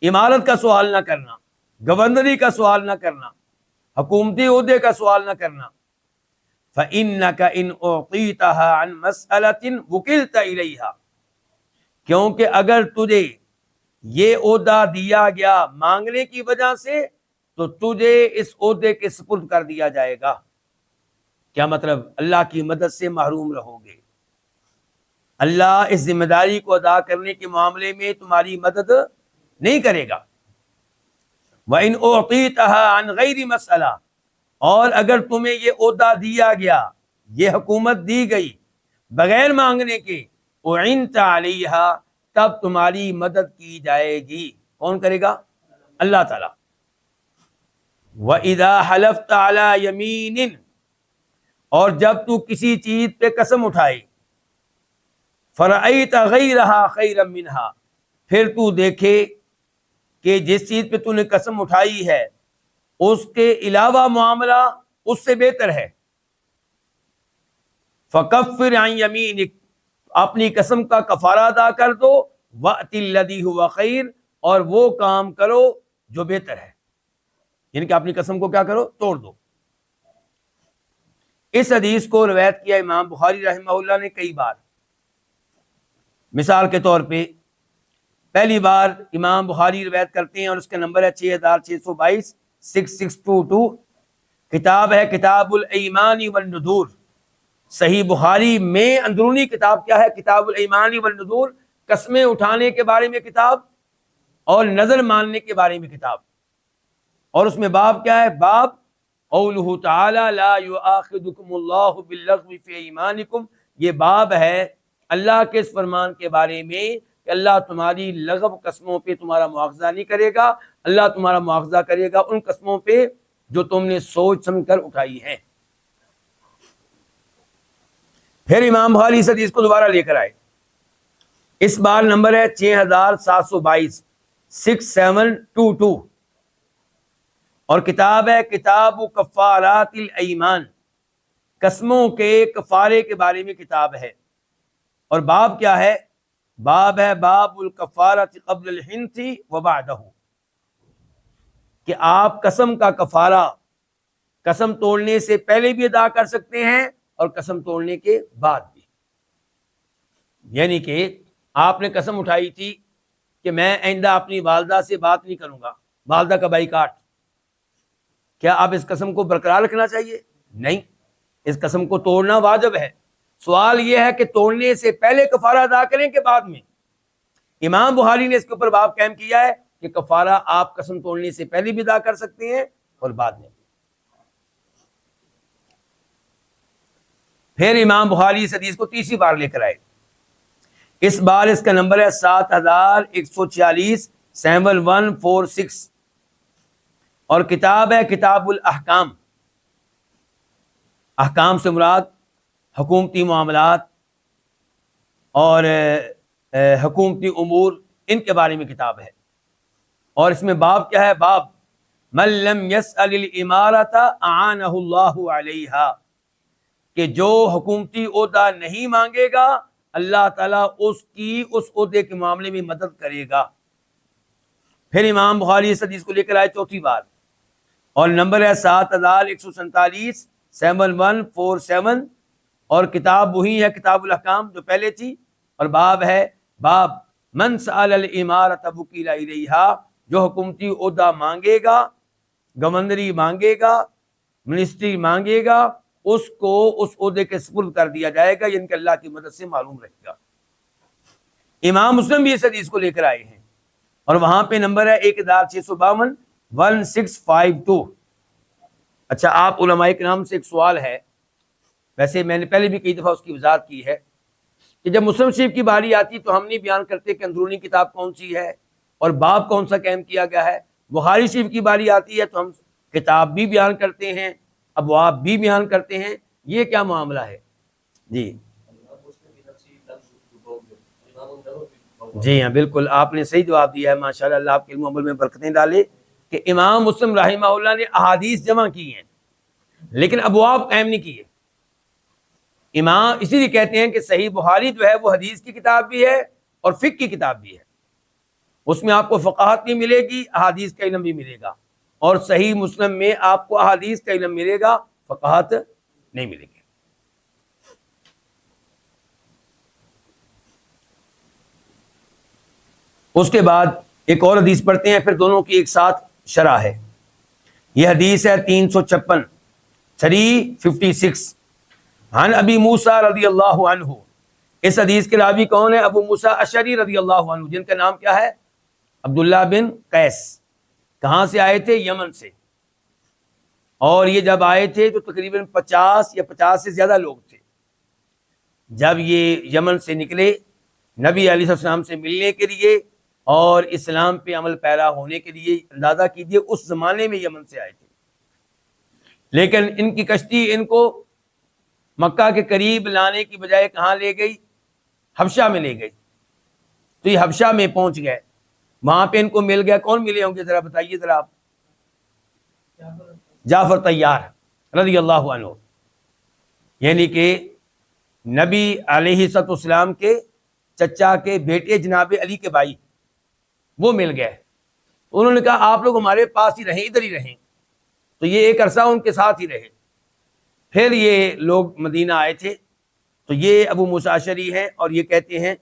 امارت کا سوال نہ کرنا، گورنری کا سوال نہ کرنا، حکومتی عہدے کا سوال نہ کرنا۔ فإنك إن أعطيتها عن مسألة وكلت إليها، کیونکہ اگر تجھے یہ عہدہ دیا گیا مانگنے کی وجہ سے تو تجھے اس عہدے کے سپرد کر دیا جائے گا۔ کیا مطلب؟ اللہ کی مدد سے محروم رہو گے، اللہ اس ذمہ داری کو ادا کرنے کے معاملے میں تمہاری مدد نہیں کرے گا۔ وَإِنْ أُعْطِيتَهَا عَنْ غَيْرِ مَسْأَلَةٍ، اور اگر تمہیں یہ عہدہ دیا گیا، یہ حکومت دی گئی بغیر مانگنے کے، اُعِنْتَ عَلَيْهَا، تب تمہاری مدد کی جائے گی۔ کون کرے گا؟ اللہ تعالیٰ۔ وَإِذَا حَلَفْتَ عَلَى يَمِينٍ، اور جب تو کسی چیز پہ قسم اٹھائے، فَرَأَيْتَ غَيْرَهَا خَيْرًا مِنْهَا، پھر تو دیکھے کہ جس چیز پہ تو نے قسم اٹھائی ہے اس کے علاوہ معاملہ اس سے بہتر ہے، فَكَفِّرْ عَنْ يَمِينِكَ، اپنی قسم کا کفارہ ادا کر دو، وَأْتِ الَّذِي هُوَ خَيْرٌ، اور وہ کام کرو جو بہتر ہے، یعنی کہ اپنی قسم کو کیا کرو؟ توڑ دو۔ اس حدیث کو روایت کیا امام بخاری رحمہ اللہ نے کئی بار۔ مثال کے طور پہ پہلی بار امام بخاری روایت کرتے ہیں اور اس کا نمبر ہے 6622، 6622، کتاب ہے کتاب الایمان والنذور۔ صحیح بخاری میں اندرونی کتاب کیا ہے؟ کتاب الایمان والنذور، قسمیں اٹھانے کے بارے میں کتاب اور نظر ماننے کے بارے میں کتاب، اور اس میں باب کیا ہے؟ باب قولہ تعالی لا یؤاخذکم اللہ باللغو فی ایمانکم، یہ باب ہے اللہ کے اس فرمان کے بارے میں کہ اللہ تمہاری لغو قسموں پہ تمہارا مواخذہ نہیں کرے گا، اللہ تمہارا مواخذہ کرے گا ان قسموں پہ جو تم نے سوچ سمجھ کر اٹھائی ہیں۔ پھر امام بخاری اس حدیث کو دوبارہ لے کر آئے، اس بار نمبر ہے 6722، 6722، اور کتاب ہے کتاب کفارات الایمان، قسموں کے کفارے کے بارے میں کتاب ہے. اور باب کیا ہے؟ باب ہے باب الکفارۃ قبل الحنث و بعدہ، کہ آپ قسم کا کفارہ قسم توڑنے سے پہلے بھی ادا کر سکتے ہیں اور قسم توڑنے کے بعد بھی. یعنی کہ آپ نے قسم اٹھائی تھی کہ میں آئندہ اپنی والدہ سے بات نہیں کروں گا، والدہ کا بائیکاٹ، کیا آپ اس قسم کو برقرار رکھنا چاہیے؟ نہیں، اس قسم کو توڑنا واجب ہے. سوال یہ ہے کہ توڑنے سے پہلے کفارہ ادا کریں کہ بعد میں؟ امام بخاری نے اس کے اوپر باب قائم کیا ہے کہ کفارہ آپ قسم توڑنے سے پہلے بھی ادا کر سکتے ہیں اور بعد میں. پھر امام بخاری اس حدیث کو تیسری بار لے کر آئے. اس بار اس کا نمبر ہے 7146 7146، اور کتاب ہے کتاب الاحکام. احکام سے مراد حکومتی معاملات اور حکومتی امور، ان کے بارے میں کتاب ہے. اور اس میں باب کیا ہے؟ باب من لم يسأل الامارۃ اعانہ اللہ علیہا، کہ جو حکومتی عہدہ نہیں مانگے گا اللہ تعالیٰ اس کی اس عہدے کے معاملے میں مدد کرے گا. پھر امام بخاری اس حدیث کو لے کر آئے چوتھی بار، اور نمبر ہے 7147 7147، اور کتاب وہی ہے کتاب الاحکام جو پہلے تھی. اور باب ہے باب من سأل الامارۃ وکیل الیہا، جو حکومتی عہدہ مانگے گا، گورنری مانگے گا، منسٹری مانگے گا، اس کو اس عہدے کے سپرد کر دیا جائے گا، یعنی کہ اللہ کی مدد سے معلوم رہے گا. امام مسلم بھی اس حدیث کو لے کر آئے ہیں، اور وہاں پہ نمبر ہے 1652 1652. اچھا، آپ علماء کرام سے ایک سوال ہے، ویسے میں نے پہلے بھی کئی دفعہ اس کی وضاحت کی ہے، کہ جب مسلم شریف کی باری آتی تو ہم نہیں بیان کرتے کہ اندرونی کتاب کون سی ہے اور باب کون سا قائم کیا گیا ہے. بخاری شریف کی باری آتی ہے تو ہم کتاب بھی بیان کرتے ہیں، ابواب بھی بیان کرتے ہیں. یہ کیا معاملہ ہے؟ جی ہاں، بالکل آپ نے صحیح جواب دیا ہے، ماشاءاللہ، اللہ آپ کے علم و عمل میں برکتیں ڈالے. کہ امام مسلم رحمہ اللہ نے احادیث جمع کی ہیں لیکن ابواب قائم نہیں کیے. امام اسی لیے کہتے ہیں کہ صحیح بخاری جو ہے وہ حدیث کی کتاب بھی ہے اور فقہ کی کتاب بھی ہے. اس میں آپ کو فقاہت نہیں ملے گی، احادیث کا علم بھی ملے گا. اور صحیح مسلم میں آپ کو احادیث کا علم ملے گا، فقاہت نہیں ملے گی. اس کے بعد ایک اور حدیث پڑھتے ہیں، پھر دونوں کی ایک ساتھ شرح ہے. یہ حدیث ہے 356 356 عن ابی موسیٰ رضی اللہ عنہ. اس حدیث کے راوی کون ہے؟ ابو موسیٰ اشعری رضی اللہ عنہ، جن کا نام کیا ہے؟ عبداللہ بن قیس. کہاں سے آئے تھے؟ یمن سے. اور یہ جب آئے تھے تو تقریباً 50 یا 50 سے زیادہ لوگ تھے. جب یہ یمن سے نکلے نبی علیہ السلام سے ملنے کے لیے اور اسلام پہ عمل پیرا ہونے کے لیے، اندازہ کیجیے اس زمانے میں یمن سے آئے تھے. لیکن ان کی کشتی ان کو مکہ کے قریب لانے کی بجائے کہاں لے گئی؟ حبشہ میں لے گئی. تو یہ حبشہ میں پہنچ گئے، وہاں پہ ان کو مل گیا. کون ملے ہوں گے ذرا بتائیے ذرا آپ؟ جعفر طیار رضی اللہ عنہ، یعنی کہ نبی علیہ السلام کے چچا کے بیٹے جناب علی کے بھائی، وہ مل گئے. انہوں نے کہا آپ لوگ ہمارے پاس ہی رہیں، ادھر ہی رہیں. تو یہ ایک عرصہ ان کے ساتھ ہی رہے. پھر یہ لوگ مدینہ آئے تھے. تو یہ ابو موسیٰ اشعری ہیں اور یہ کہتے ہیں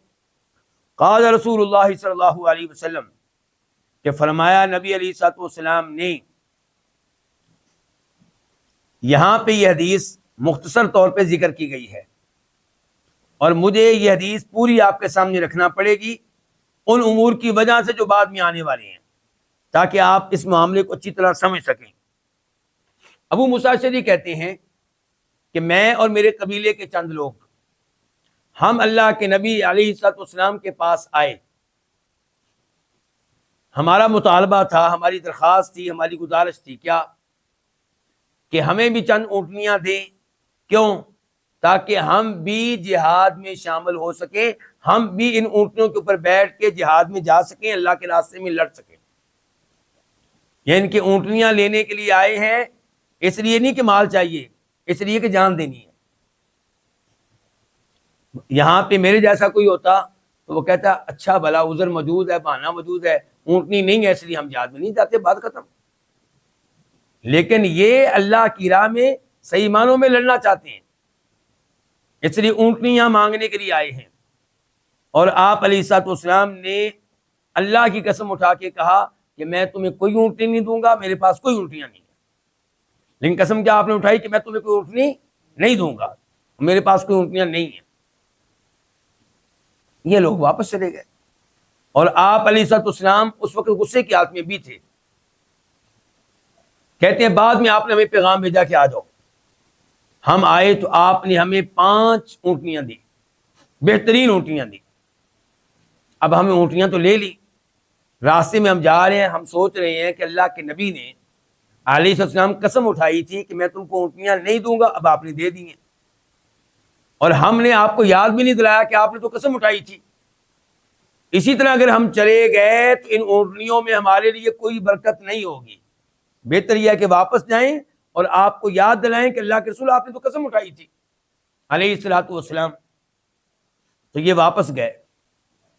قال رسول اللہ صلی اللہ علیہ وسلم، کہ فرمایا نبی علیہ السلام نے. یہاں پہ یہ حدیث مختصر طور پہ ذکر کی گئی ہے اور مجھے یہ حدیث پوری آپ کے سامنے رکھنا پڑے گی ان امور کی وجہ سے جو بعد میں آنے والے ہیں، تاکہ آپ اس معاملے کو اچھی طرح سمجھ سکیں. ابو موسیٰ اشعری کہتے ہیں کہ میں اور میرے قبیلے کے چند لوگ، ہم اللہ کے نبی علیہ السلام کے پاس آئے. ہمارا مطالبہ تھا، ہماری درخواست تھی، ہماری گزارش تھی، کیا کہ ہمیں بھی چند اونٹنیاں دیں. کیوں؟ تاکہ ہم بھی جہاد میں شامل ہو سکیں، ہم بھی ان اونٹنیوں کے اوپر بیٹھ کے جہاد میں جا سکیں، اللہ کے راستے میں لڑ سکیں. یہ ان کی اونٹنیاں لینے کے لیے آئے ہیں، اس لیے نہیں کہ مال چاہیے، اس لیے کہ جان دینی ہے۔ یہاں پہ میرے جیسا کوئی ہوتا تو وہ کہتا اچھا بھلا عذر موجود ہے، بہانہ موجود ہے، اونٹنی نہیں ہے اس لیے ہم جہاد میں نہیں جاتے، بات ختم۔ لیکن یہ اللہ کی راہ میں صحیح معنوں میں لڑنا چاہتے ہیں، اس لیے اونٹنیاں مانگنے کے لیے آئے ہیں۔ اور آپ علیہ الصلوۃ والسلام نے اللہ کی قسم اٹھا کے کہا کہ میں تمہیں کوئی اونٹنی نہیں دوں گا، میرے پاس کوئی اونٹنیاں نہیں ہیں۔ لیکن قسم کیا آپ نے اٹھائی کہ میں تمہیں کوئی اونٹنی نہیں دوں گا، میرے پاس کوئی اونٹنیاں نہیں ہیں۔ یہ لوگ واپس چلے گئے، اور آپ علیہ الصلوۃ والسلام اس وقت غصے کی حالت میں بھی تھے۔ کہتے ہیں بعد میں آپ نے ہمیں پیغام بھیجا کہ آ جاؤ، ہم آئے تو آپ نے ہمیں 5 اونٹنیاں دی، بہترین اونٹنیاں دی۔ اب ہمیں اونٹنیاں تو لے لی، راستے میں ہم جا رہے ہیں، ہم سوچ رہے ہیں کہ اللہ کے نبی نے علیہ السلام قسم اٹھائی تھی کہ میں تم کو اونٹنیاں نہیں دوں گا، اب آپ نے دے دی ہیں، اور ہم نے آپ کو یاد بھی نہیں دلایا کہ آپ نے تو قسم اٹھائی تھی۔ اسی طرح اگر ہم چلے گئے تو ان اونٹنیوں میں ہمارے لیے کوئی برکت نہیں ہوگی، بہتر یہ ہے کہ واپس جائیں اور آپ کو یاد دلائیں کہ اللہ کے رسول آپ نے تو قسم اٹھائی تھی علیہ الصلوۃ والسلام۔ تو یہ واپس گئے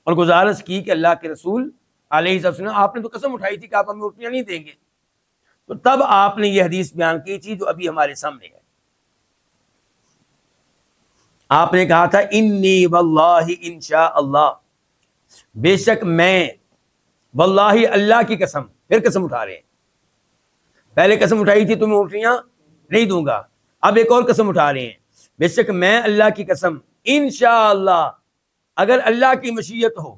اور گزارش کی کہ اللہ کے رسول علیہ السلام آپ نے تو قسم اٹھائی تھی کہ آپ ہمیں اونٹنیاں نہیں دیں گے۔ تو تب آپ نے یہ حدیث بیان کی تھی جو ابھی ہمارے سامنے ہے۔ آپ نے کہا تھا انی واللہ انشاء اللہ، بے شک میں، واللہ اللہ کی قسم، پھر قسم اٹھا رہے ہیں۔ پہلے قسم اٹھائی تھی تمہیں اونٹنیاں نہیں دوں گا، اب ایک اور قسم اٹھا رہے ہیں، بے شک میں اللہ کی قسم، انشاءاللہ، اگر اللہ کی مشیت ہو،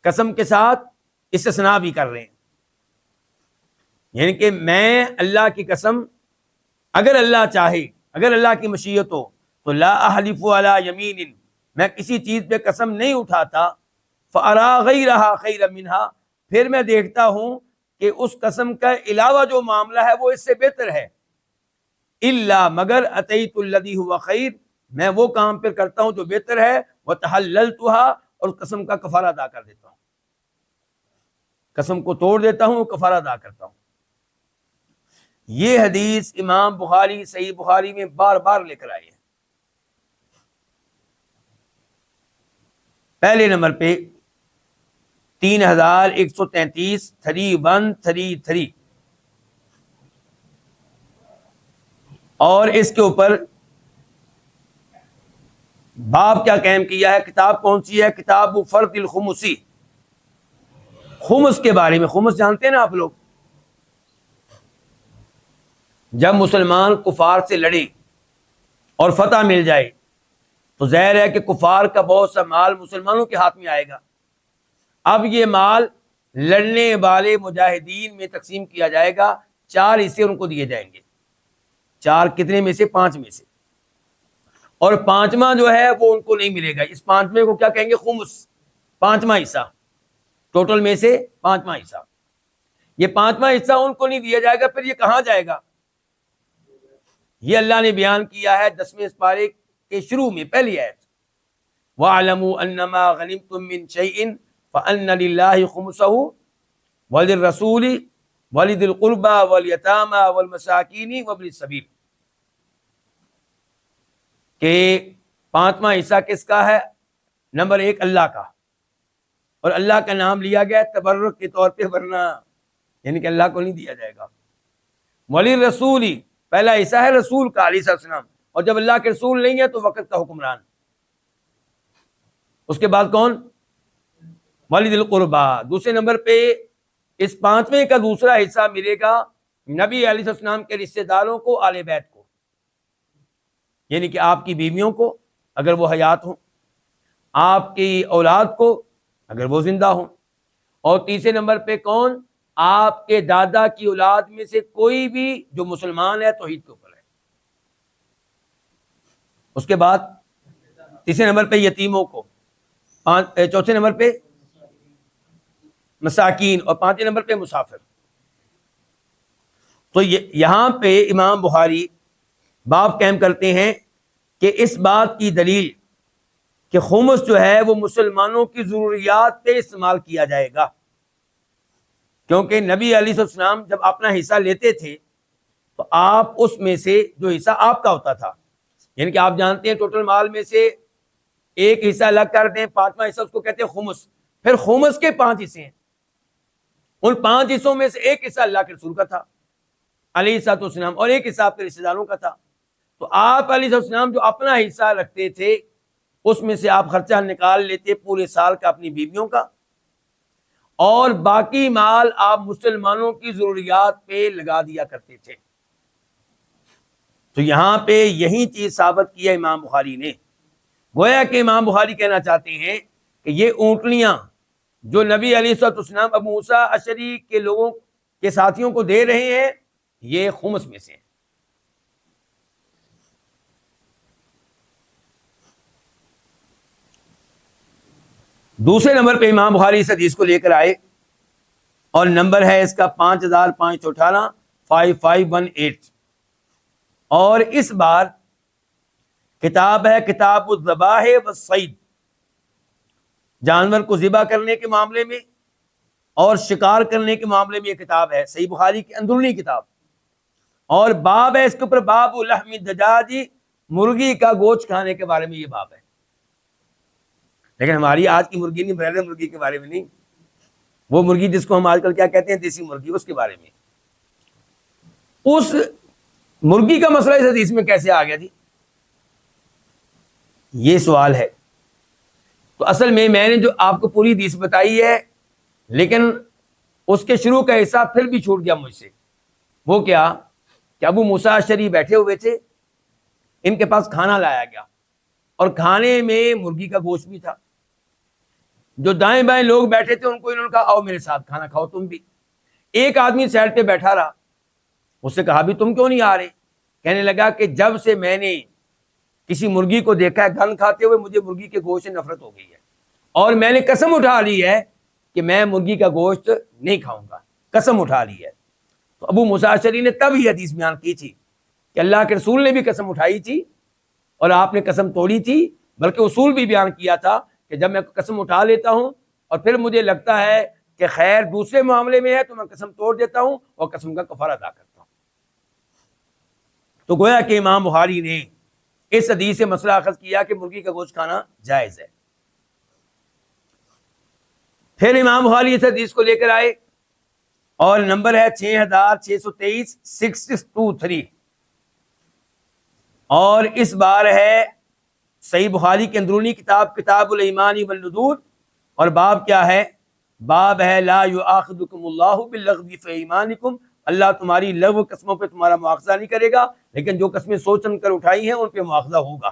قسم کے ساتھ استثناء بھی کر رہے ہیں، یعنی کہ میں اللہ کی قسم، اگر اللہ چاہے، اگر اللہ کی مشیت ہو تو لا احلف علی یمین، میں کسی چیز پہ قسم نہیں اٹھاتا، فأرى غیرہا خیرا منہا، پھر میں دیکھتا ہوں کہ اس قسم کا علاوہ جو معاملہ ہے وہ اس سے بہتر ہے، الا مگر اتیت الذی هو خیر، میں وہ کام پھر کرتا ہوں جو بہتر ہے، وتحللتها، اور قسم کا کفارہ ادا کر دیتا ہوں، قسم کو توڑ دیتا ہوں، کفارہ ادا کرتا ہوں۔ یہ حدیث امام بخاری صحیح بخاری میں بار بار لے کر آئے ہیں۔ پہلے نمبر پہ 3133 3133، اور اس کے اوپر باب کیا قائم کیا ہے، کتاب کون سی ہے، کتاب فرض الخمسی، خمس کے بارے میں۔ خمس جانتے ہیں نا آپ لوگ، جب مسلمان کفار سے لڑے اور فتح مل جائے تو ظاہر ہے کہ کفار کا بہت سا مال مسلمانوں کے ہاتھ میں آئے گا۔ اب یہ مال لڑنے والے مجاہدین میں تقسیم کیا جائے گا، 4 حصے ان کو دیے جائیں گے۔ 4 کتنے میں سے؟ 5 میں سے، اور 5واں جو ہے وہ ان کو نہیں ملے گا۔ اس 5ویں کو کیا کہیں گے؟ خمس، 5واں حصہ، ٹوٹل میں سے 5واں حصہ۔ یہ 5واں حصہ ان کو نہیں دیا جائے گا، پھر یہ کہاں جائے گا؟ یہ اللہ نے بیان کیا ہے 10ویں سپارے کے شروع میں، پہلی آیت، وَاعْلَمُوا أَنَّمَا غَنِمْتُم مِّن شَيْءٍ فَأَنَّ لِلَّهِ خُمُسَهُ وَلِلرَّسُولِ وَلِذِي الْقُرْبَى وَالْيَتَامَى وَالْمَسَاكِينِ وَابْنِ السَّبِيلِ، کہ 5واں حصہ کس کا ہے؟ نمبر 1 اللہ کا، اور اللہ کا نام لیا گیا تبرک کے طور پہ، ورنہ یعنی کہ اللہ کو نہیں دیا جائے گا۔ وَلِلرَّسُولِ، پہلا حصہ ہے رسول کا علیہ السلام، اور جب اللہ کے رسول نہیں ہے تو وقت کا حکمران۔ اس کے بعد کون؟ وَلِذِي الْقُرْبَى، دوسرے نمبر پہ اس 5ویں کا دوسرا حصہ ملے گا نبی علیہ السلام کے رشتہ داروں کو، آل بیت کو، یعنی کہ آپ کی بیویوں کو اگر وہ حیات ہوں، آپ کی اولاد کو اگر وہ زندہ ہوں، اور تیسرے نمبر پہ کون؟ آپ کے دادا کی اولاد میں سے کوئی بھی جو مسلمان ہے، توحید کے اوپر ہے۔ اس کے بعد تیسرے نمبر پہ یتیموں کو، چوتھے نمبر پہ مساکین، اور 5ویں نمبر پہ مسافر۔ تو یہاں پہ امام بخاری باب قائم کرتے ہیں کہ اس بات کی دلیل کہ خمس جو ہے وہ مسلمانوں کی ضروریات پہ استعمال کیا جائے گا، کیونکہ نبی علیہ السلام جب اپنا حصہ لیتے تھے تو آپ اس میں سے جو حصہ آپ کا ہوتا تھا، یعنی کہ آپ جانتے ہیں ٹوٹل مال میں سے ایک حصہ الگ کر دیں، پانچواں حصہ اس کو کہتے ہیں خمس، پھر خمس کے 5 حصے ہیں، ان 5 حصوں میں سے ایک حصہ اللہ کے رسول کا تھا علیہ الصلوۃ والسلام، اور ایک حصہ آپ کے رشتے داروں کا تھا. تو آپ علیہ السلام جو اپنا حصہ رکھتے تھے اس میں سے آپ خرچہ نکال لیتے پورے سال کا اپنی بیویوں کا، اور باقی مال آپ مسلمانوں کی ضروریات پہ لگا دیا کرتے تھے. تو یہاں پہ یہی چیز ثابت کی ہے امام بخاری نے. گویا کہ امام بخاری کہنا چاہتے ہیں کہ یہ اونٹنیاں جو نبی علیہ الصلوۃ والسلام ابو موسیٰ اشعری کے لوگوں کے ساتھیوں کو دے رہے ہیں، یہ خمس میں سے ہیں. دوسرے نمبر پہ امام بخاری اس حدیث کو لے کر آئے اور نمبر ہے اس کا 5518 5518، اور اس بار کتاب ہے کتاب الذبائح والصید، جانور کو ذبح کرنے کے معاملے میں اور شکار کرنے کے معاملے میں یہ کتاب ہے، صحیح بخاری کی اندرونی کتاب. اور باب ہے اس کے اوپر باب لحم الدجاج، مرغی کا گوشت کھانے کے بارے میں یہ باب ہے. لیکن ہماری آج کی مرغی نہیں، بریلر مرغی کے بارے میں نہیں، وہ مرغی جس کو ہم آج کل کیا کہتے ہیں دیسی مرغی، اس کے بارے میں. اس مرغی کا مسئلہ اس حدیث میں کیسے آ گیا جی؟ یہ سوال ہے. تو اصل میں نے جو آپ کو پوری حدیث بتائی ہے، لیکن اس کے شروع کا حصہ پھر بھی چھوٹ گیا مجھ سے. وہ کیا کہ ابو موسیٰ اشعری بیٹھے ہوئے تھے، ان کے پاس کھانا لایا گیا اور کھانے میں مرغی کا گوشت بھی تھا. جو دائیں بائیں لوگ بیٹھے تھے ان کو انہوں نے کہا آؤ میرے ساتھ کھانا کھاؤ تم بھی. ایک آدمی سائڈ پہ بیٹھا رہا، اس سے کہا بھی تم کیوں نہیں آ رہے؟ کہنے لگا کہ جب سے میں نے کسی مرغی کو دیکھا ہے گن کھاتے ہوئے، مجھے مرغی کے گوشت سے نفرت ہو گئی ہے، اور میں نے قسم اٹھا لی ہے کہ میں مرغی کا گوشت نہیں کھاؤں گا، قسم اٹھا لی ہے. تو ابو موسیٰ اشعری نے تب یہ حدیث بیان کی تھی کہ اللہ کے رسول نے بھی قسم اٹھائی تھی اور آپ نے قسم توڑی تھی، بلکہ اصول بھی بیان کیا تھا کہ جب میں قسم اٹھا لیتا ہوں اور پھر مجھے لگتا ہے کہ خیر دوسرے معاملے میں ہے تو میں قسم توڑ دیتا ہوں اور قسم کا کفارہ ادا کرتا ہوں. تو گویا کہ امام بخاری نے اس حدیث سے مسئلہ اخذ کیا کہ مرغی کا گوشت کھانا جائز ہے. پھر امام بخاری اس حدیث کو لے کر آئے اور نمبر ہے 6623 6623، اور اس بار ہے صحیح بخاری کے اندرونی کتاب کتاب الایمان والنذور، اور باب کیا ہے؟ باب ہے لا یؤاخذکم اللہ باللغو فی ایمانکم، اللہ تمہاری لغو قسموں پہ تمہارا مواخذہ نہیں کرے گا، لیکن جو قسمیں سوچ سمجھ کر اٹھائی ہیں ان پہ مواخذہ ہوگا.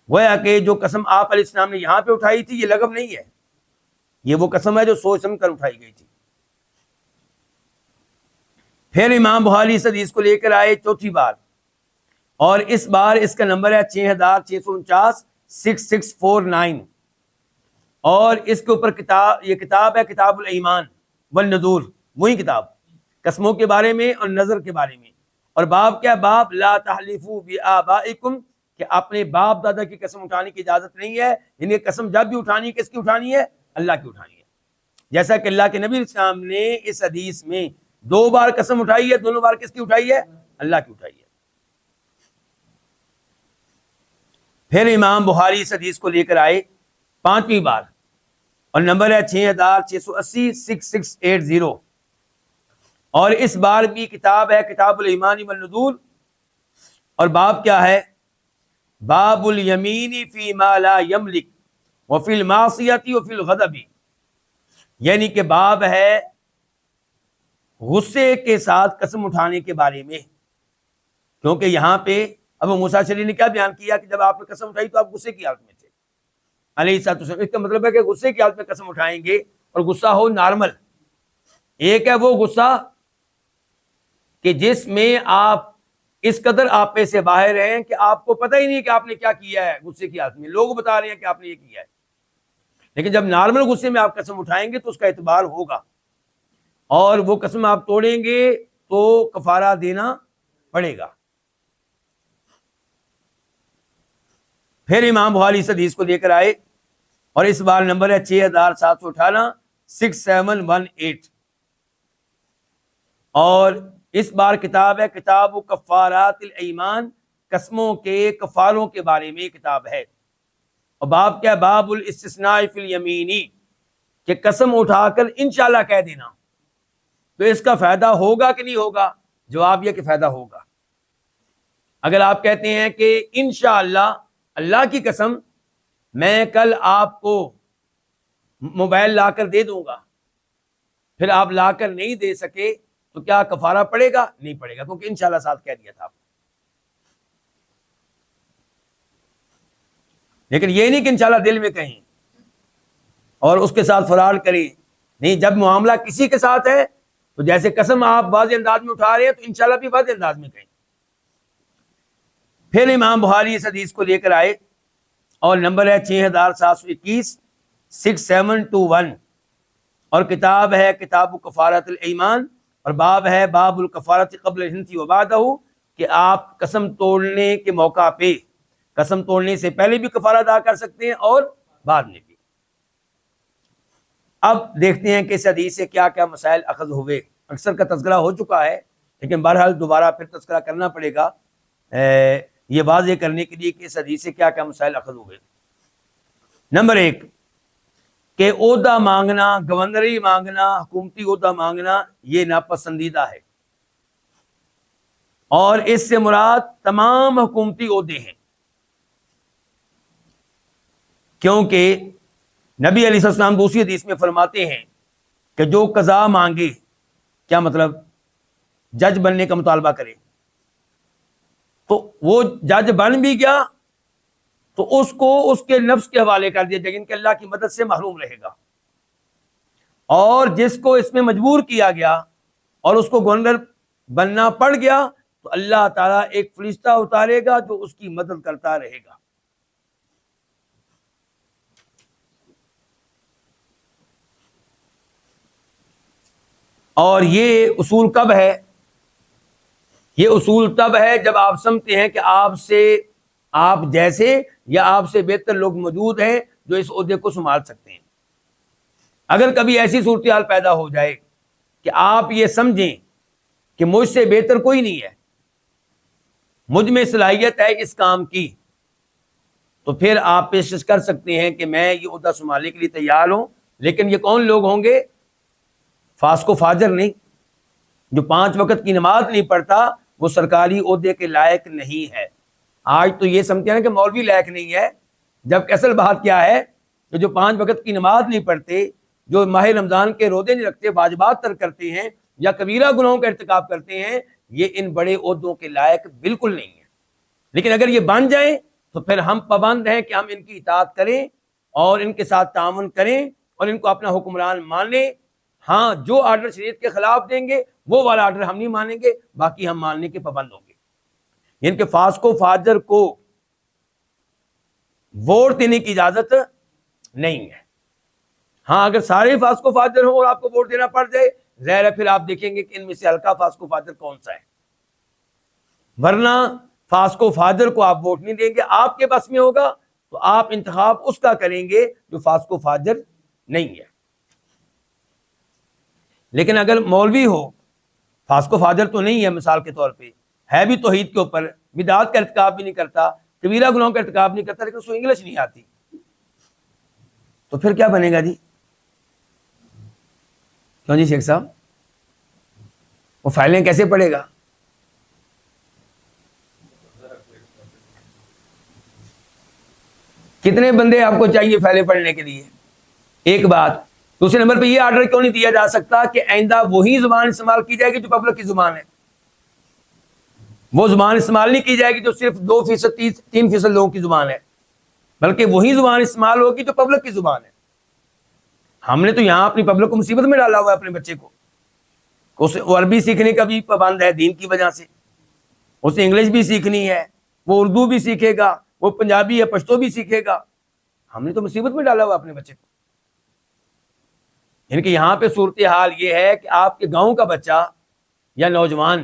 گویا کہ جو قسم آپ علیہ السلام نے یہاں پہ اٹھائی تھی یہ لغو نہیں ہے، یہ وہ قسم ہے جو سوچ سمجھ کر اٹھائی گئی تھی. پھر امام بخاری اس حدیث کو لے کر آئے چوتھی بار، اور اس بار اس کا نمبر ہے 6649 6649، اور اس کے اوپر یہ کتاب ہے کتاب الایمان والنذور، وہی کتاب قسموں کے بارے میں اور نظر کے بارے میں. اور باب کیا؟ باب لا تحلفوا بآبائکم، کہ اپنے باپ دادا کی قسم اٹھانے کی اجازت نہیں ہے. یعنی قسم جب بھی اٹھانی ہے کس کی اٹھانی ہے؟ اللہ کی اٹھانی ہے. جیسا کہ اللہ کے نبی اسلام نے اس حدیث میں 2 بار قسم اٹھائی ہے، دونوں بار کس کی اٹھائی ہے؟ اللہ کی اٹھائی ہے. پھر امام بخاری اس حدیث کو لے کر آئے 5ویں بار، اور نمبر ہے 6680 6680، اور اس بار بھی کتاب ہے کتاب الایمان والنذور، اور باب کیا ہے؟ باب الیمین فی ما لا یملک وفی المعصیۃ وفی الغضب، یعنی کہ باب ہے غصے کے ساتھ قسم اٹھانے کے بارے میں. کیونکہ یہاں پہ ابو موسیٰ اشعری نے کیا بیان کیا کہ جب آپ نے قسم اٹھائی تو آپ غصے کی حالت میں تھے علیہ الصلوۃ والسلام. اس کا مطلب ہے کہ غصے کی حالت میں قسم اٹھائیں گے، اور غصہ ہو نارمل. ایک ہے وہ غصہ کہ جس میں آپ اس قدر آپ پہ سے باہر ہیں کہ آپ کو پتہ ہی نہیں کہ آپ نے کیا کیا ہے غصے کی حالت میں، لوگ بتا رہے ہیں کہ آپ نے یہ کیا ہے. لیکن جب نارمل غصے میں آپ قسم اٹھائیں گے تو اس کا اعتبار ہوگا، اور وہ قسم آپ توڑیں گے تو کفارہ دینا پڑے گا. پھر امام بخاری اس حدیث کو لے کر آئے، اور اس بار نمبر ہے 6718 6718، اور اس بار کتاب ہے کتاب کفارات الایمان، قسموں کے کفاروں کے بارے میں کتاب ہے. اور باب کیا ہے؟ باب الاستثناء فی الیمینی، کہ قسم اٹھا کر انشاءاللہ کہہ دینا. تو اس کا فائدہ ہوگا کہ نہیں ہوگا؟ جواب یہ کہ فائدہ ہوگا. اگر آپ کہتے ہیں کہ انشاءاللہ اللہ کی قسم میں کل آپ کو موبائل لا کر دے دوں گا، پھر آپ لا کر نہیں دے سکے تو کیا کفارہ پڑے گا؟ نہیں پڑے گا، کیونکہ انشاءاللہ ساتھ کہہ دیا تھا آپ نے. لیکن یہ نہیں کہ انشاءاللہ دل میں کہیں اور اس کے ساتھ فراڈ کریں. نہیں، جب معاملہ کسی کے ساتھ ہے تو جیسے قسم آپ واضح انداز میں اٹھا رہے ہیں تو انشاءاللہ بھی واضح انداز میں کہیں. پھر امام بخاری اس حدیث کو لے کر آئے اور نمبر ہے 6721 6721، اور کتاب ہے کتاب کفارت الایمان، اور باب ہے باب الکفارت قبل الحنث و بعدہ، کہ آپ قسم توڑنے کے موقع پہ، قسم توڑنے سے پہلے بھی کفارہ ادا کر سکتے ہیں اور بعد میں بھی. اب دیکھتے ہیں کہ اس حدیث سے کیا کیا مسائل اخذ ہوئے. اکثر کا تذکرہ ہو چکا ہے لیکن بہرحال دوبارہ پھر تذکرہ کرنا پڑے گا یہ واضح کرنے کے لیے کہ اس حدیث سے کیا کیا مسائل اخذ ہوئے. نمبر 1 کہ عہدہ مانگنا، گورنری مانگنا، حکومتی عہدہ مانگنا یہ ناپسندیدہ ہے، اور اس سے مراد تمام حکومتی عہدے ہیں، کیونکہ نبی علیہ السلام دوسری حدیث میں فرماتے ہیں کہ جو قضا مانگے، کیا مطلب؟ جج بننے کا مطالبہ کرے، تو وہ جج بن بھی گیا تو اس کو اس کے نفس کے حوالے کر دیا جائے، ان کے اللہ کی مدد سے محروم رہے گا. اور جس کو اس میں مجبور کیا گیا اور اس کو گورنر بننا پڑ گیا تو اللہ تعالیٰ ایک فرشتہ اتارے گا جو اس کی مدد کرتا رہے گا. اور یہ اصول کب ہے؟ یہ اصول تب ہے جب آپ سمجھتے ہیں کہ آپ جیسے یا آپ سے بہتر لوگ موجود ہیں جو اس عہدے کو سنبھال سکتے ہیں. اگر کبھی ایسی صورتحال پیدا ہو جائے کہ آپ یہ سمجھیں کہ مجھ سے بہتر کوئی نہیں ہے، مجھ میں صلاحیت ہے اس کام کی، تو پھر آپ پیشکش کر سکتے ہیں کہ میں یہ عہدہ سنبھالنے کے لیے تیار ہوں. لیکن یہ کون لوگ ہوں گے؟ فاسق و فاجر نہیں. جو 5 وقت کی نماز نہیں پڑھتا وہ سرکاری عہدے کے لائق نہیں ہے. آج تو یہ سمجھتے ہیں کہ مولوی لائق نہیں ہے، جبکہ اصل بات کیا ہے کہ جو 5 وقت کی نماز نہیں پڑھتے، جو ماہ رمضان کے روزے نہیں رکھتے، واجبات ترک کرتے ہیں یا کبیرہ گناہوں کا ارتکاب کرتے ہیں، یہ ان بڑے عہدوں کے لائق بالکل نہیں ہے. لیکن اگر یہ بن جائیں تو پھر ہم پابند ہیں کہ ہم ان کی اطاعت کریں اور ان کے ساتھ تعاون کریں اور ان کو اپنا حکمران مان لیں. ہاں، جو آرڈر شریعت کے خلاف دیں گے وہ والا آرڈر ہم نہیں مانیں گے، باقی ہم ماننے کے پابند ہوں گے. یعنی کہ فاسق و فاجر کو ووٹ دینے کی اجازت نہیں ہے. ہاں، اگر سارے فاسق و فاجر ہوں اور آپ کو ووٹ دینا پڑ جائے، ظاہر ہے پھر آپ دیکھیں گے کہ ان میں سے ہلکا فاسق و فاجر کون سا ہے. ورنہ فاسق و فاجر کو آپ ووٹ نہیں دیں گے. آپ کے بس میں ہوگا تو آپ انتخاب اس کا کریں گے جو فاسق و فاجر نہیں ہے. لیکن اگر مولوی ہو، فاسق و فاجر تو نہیں ہے، مثال کے طور پہ ہے بھی توحید کے اوپر، بدعات کا ارتکاب بھی نہیں کرتا، کبیرہ گناہوں کا ارتکاب نہیں کرتا، لیکن اس کو انگلش نہیں آتی، تو پھر کیا بنے گا جی؟ کیوں جی شیخ صاحب؟ وہ فائلیں کیسے پڑھے گا؟ کتنے بندے آپ کو چاہیے فائلیں پڑھنے کے لیے؟ ایک بات. دوسرے نمبر پہ یہ آرڈر کیوں نہیں دیا جا سکتا کہ آئندہ وہی زبان استعمال کی جائے گی جو پبلک کی زبان ہے؟ وہ زبان استعمال نہیں کی جائے گی جو صرف 2%، 3% لوگوں کی زبان ہے، بلکہ وہی زبان استعمال ہوگی جو پبلک کی زبان ہے. ہم نے تو یہاں اپنی پبلک کو مصیبت میں ڈالا ہوا ہے، اپنے بچے کو. وہ عربی سیکھنے کا بھی پابند ہے دین کی وجہ سے، اسے انگلش بھی سیکھنی ہے، وہ اردو بھی سیکھے گا، وہ پنجابی یا پشتو بھی سیکھے گا. ہم نے تو مصیبت میں ڈالا ہوا اپنے بچے کو. یعنی کہ یہاں پہ صورتحال یہ ہے کہ آپ کے گاؤں کا بچہ یا نوجوان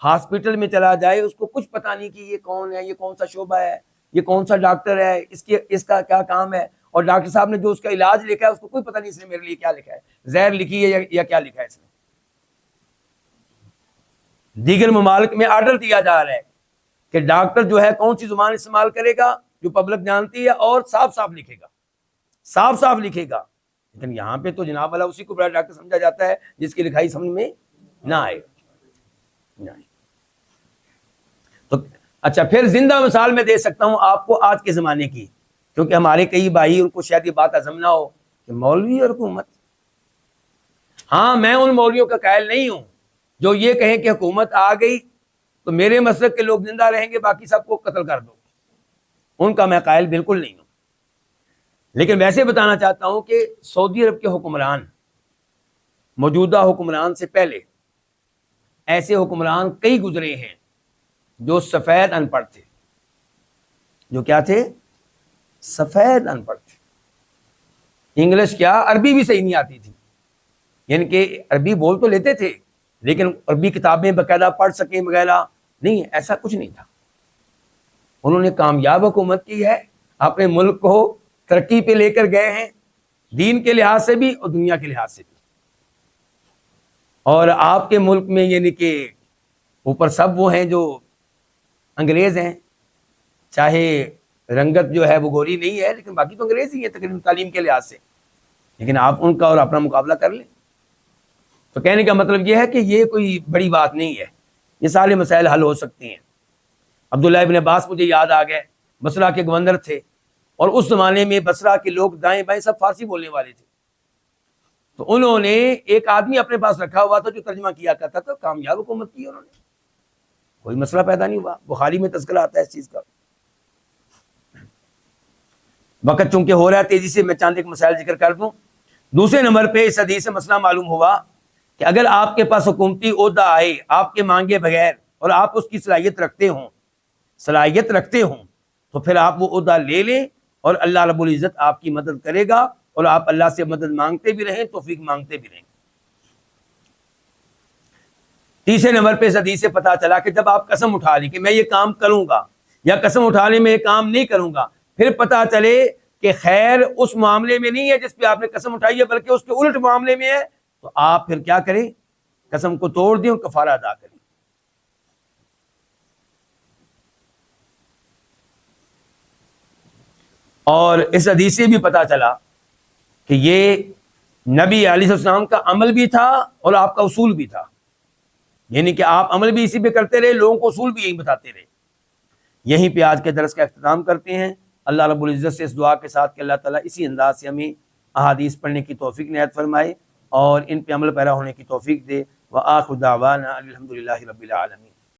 ہاسپٹل میں چلا جائے، اس کو کچھ پتہ نہیں کہ یہ کون ہے، یہ کون سا شعبہ ہے، یہ کون سا ڈاکٹر ہے، اس کا کیا کام ہے، اور ڈاکٹر صاحب نے جو اس کا علاج لکھا ہے اس کو کوئی پتہ نہیں اس نے میرے لیے کیا لکھا ہے، زہر لکھی ہے یا کیا لکھا ہے اس نے. دیگر ممالک میں آرڈر دیا جا رہا ہے کہ ڈاکٹر جو ہے کون سی زبان استعمال کرے گا جو پبلک جانتی ہے اور صاف صاف لکھے گا، صاف صاف لکھے گا. لیکن یہاں پہ تو جناب والا اسی کو بڑا ڈاکٹر سمجھا جاتا ہے جس کی لکھائی سمجھ میں نہ آئے. تو اچھا، پھر زندہ مثال میں دے سکتا ہوں آپ کو آج کے زمانے کی، کیونکہ ہمارے کئی بھائی ان کو شاید یہ بات ہضم نہ ہو کہ مولوی اور حکومت. ہاں، میں ان مولویوں کا قائل نہیں ہوں جو یہ کہیں کہ حکومت آ گئی تو میرے مسلک کے لوگ زندہ رہیں گے، باقی سب کو قتل کر دو. ان کا میں قائل بالکل نہیں ہوں. لیکن ویسے بتانا چاہتا ہوں کہ سعودی عرب کے حکمران، موجودہ حکمران سے پہلے ایسے حکمران کئی گزرے ہیں جو سفید ان پڑھ تھے. جو کیا تھے؟ سفید ان پڑھ تھے. انگلش کیا، عربی بھی صحیح نہیں آتی تھی. یعنی کہ عربی بول تو لیتے تھے لیکن عربی کتابیں باقاعدہ پڑھ سکیں وغیرہ نہیں، ایسا کچھ نہیں تھا. انہوں نے کامیاب حکومت کی ہے، اپنے ملک کو ترقی پہ لے کر گئے ہیں، دین کے لحاظ سے بھی اور دنیا کے لحاظ سے بھی. اور آپ کے ملک میں یعنی کہ اوپر سب وہ ہیں جو انگریز ہیں، چاہے رنگت جو ہے وہ گوری نہیں ہے لیکن باقی تو انگریز ہی ہیں تقریباً تعلیم کے لحاظ سے. لیکن آپ ان کا اور اپنا مقابلہ کر لیں. تو کہنے کا مطلب یہ ہے کہ یہ کوئی بڑی بات نہیں ہے، یہ سارے مسائل حل ہو سکتے ہیں. عبداللہ ابن عباس مجھے یاد آ گئے، بصرہ کے گورنر تھے، اور اس زمانے میں بصرہ کے لوگ دائیں بائیں سب فارسی بولنے والے تھے. تو انہوں نے ایک آدمی اپنے پاس رکھا ہوا تھا جو ترجمہ کیا کرتا تھا. کامیاب حکومت کی انہوں نے، کوئی مسئلہ پیدا نہیں ہوا. بخاری میں تذکرہ آتا ہے اس چیز کا. وقت چونکہ ہو رہا ہے تیزی سے میں چاند ایک مسائل ذکر کر دوں. دوسرے نمبر پہ اس حدیث سے مسئلہ معلوم ہوا کہ اگر آپ کے پاس حکومتی عہدہ آئے آپ کے مانگے بغیر اور آپ اس کی صلاحیت رکھتے ہوں تو پھر آپ وہ عہدہ لے لیں اور اللہ رب العزت آپ کی مدد کرے گا، اور آپ اللہ سے مدد مانگتے بھی رہیں، توفیق مانگتے بھی رہیں. تیسرے نمبر پہ اس حدیث سے پتا چلا کہ جب آپ قسم اٹھا لیں کہ میں یہ کام کروں گا، یا قسم اٹھانے میں یہ کام نہیں کروں گا، پھر پتا چلے کہ خیر اس معاملے میں نہیں ہے جس پہ آپ نے قسم اٹھائی ہے بلکہ اس کے الٹ معاملے میں ہے، تو آپ پھر کیا کریں؟ قسم کو توڑ دیں اور کفارہ ادا کریں. اور اس حدیث سے بھی پتا چلا کہ یہ نبی علیہ السلام کا عمل بھی تھا اور آپ کا اصول بھی تھا. یعنی کہ آپ عمل بھی اسی پہ کرتے رہے، لوگوں کو اصول بھی یہی بتاتے رہے. یہیں پہ آج کے درس کا اختتام کرتے ہیں. اللہ رب العزت سے اس دعا کے ساتھ کہ اللہ تعالیٰ اسی انداز سے ہمیں احادیث پڑھنے کی توفیق عنایت فرمائے اور ان پہ عمل پیرا ہونے کی توفیق دے. وآخر دعوانا الحمدللہ رب العالمین.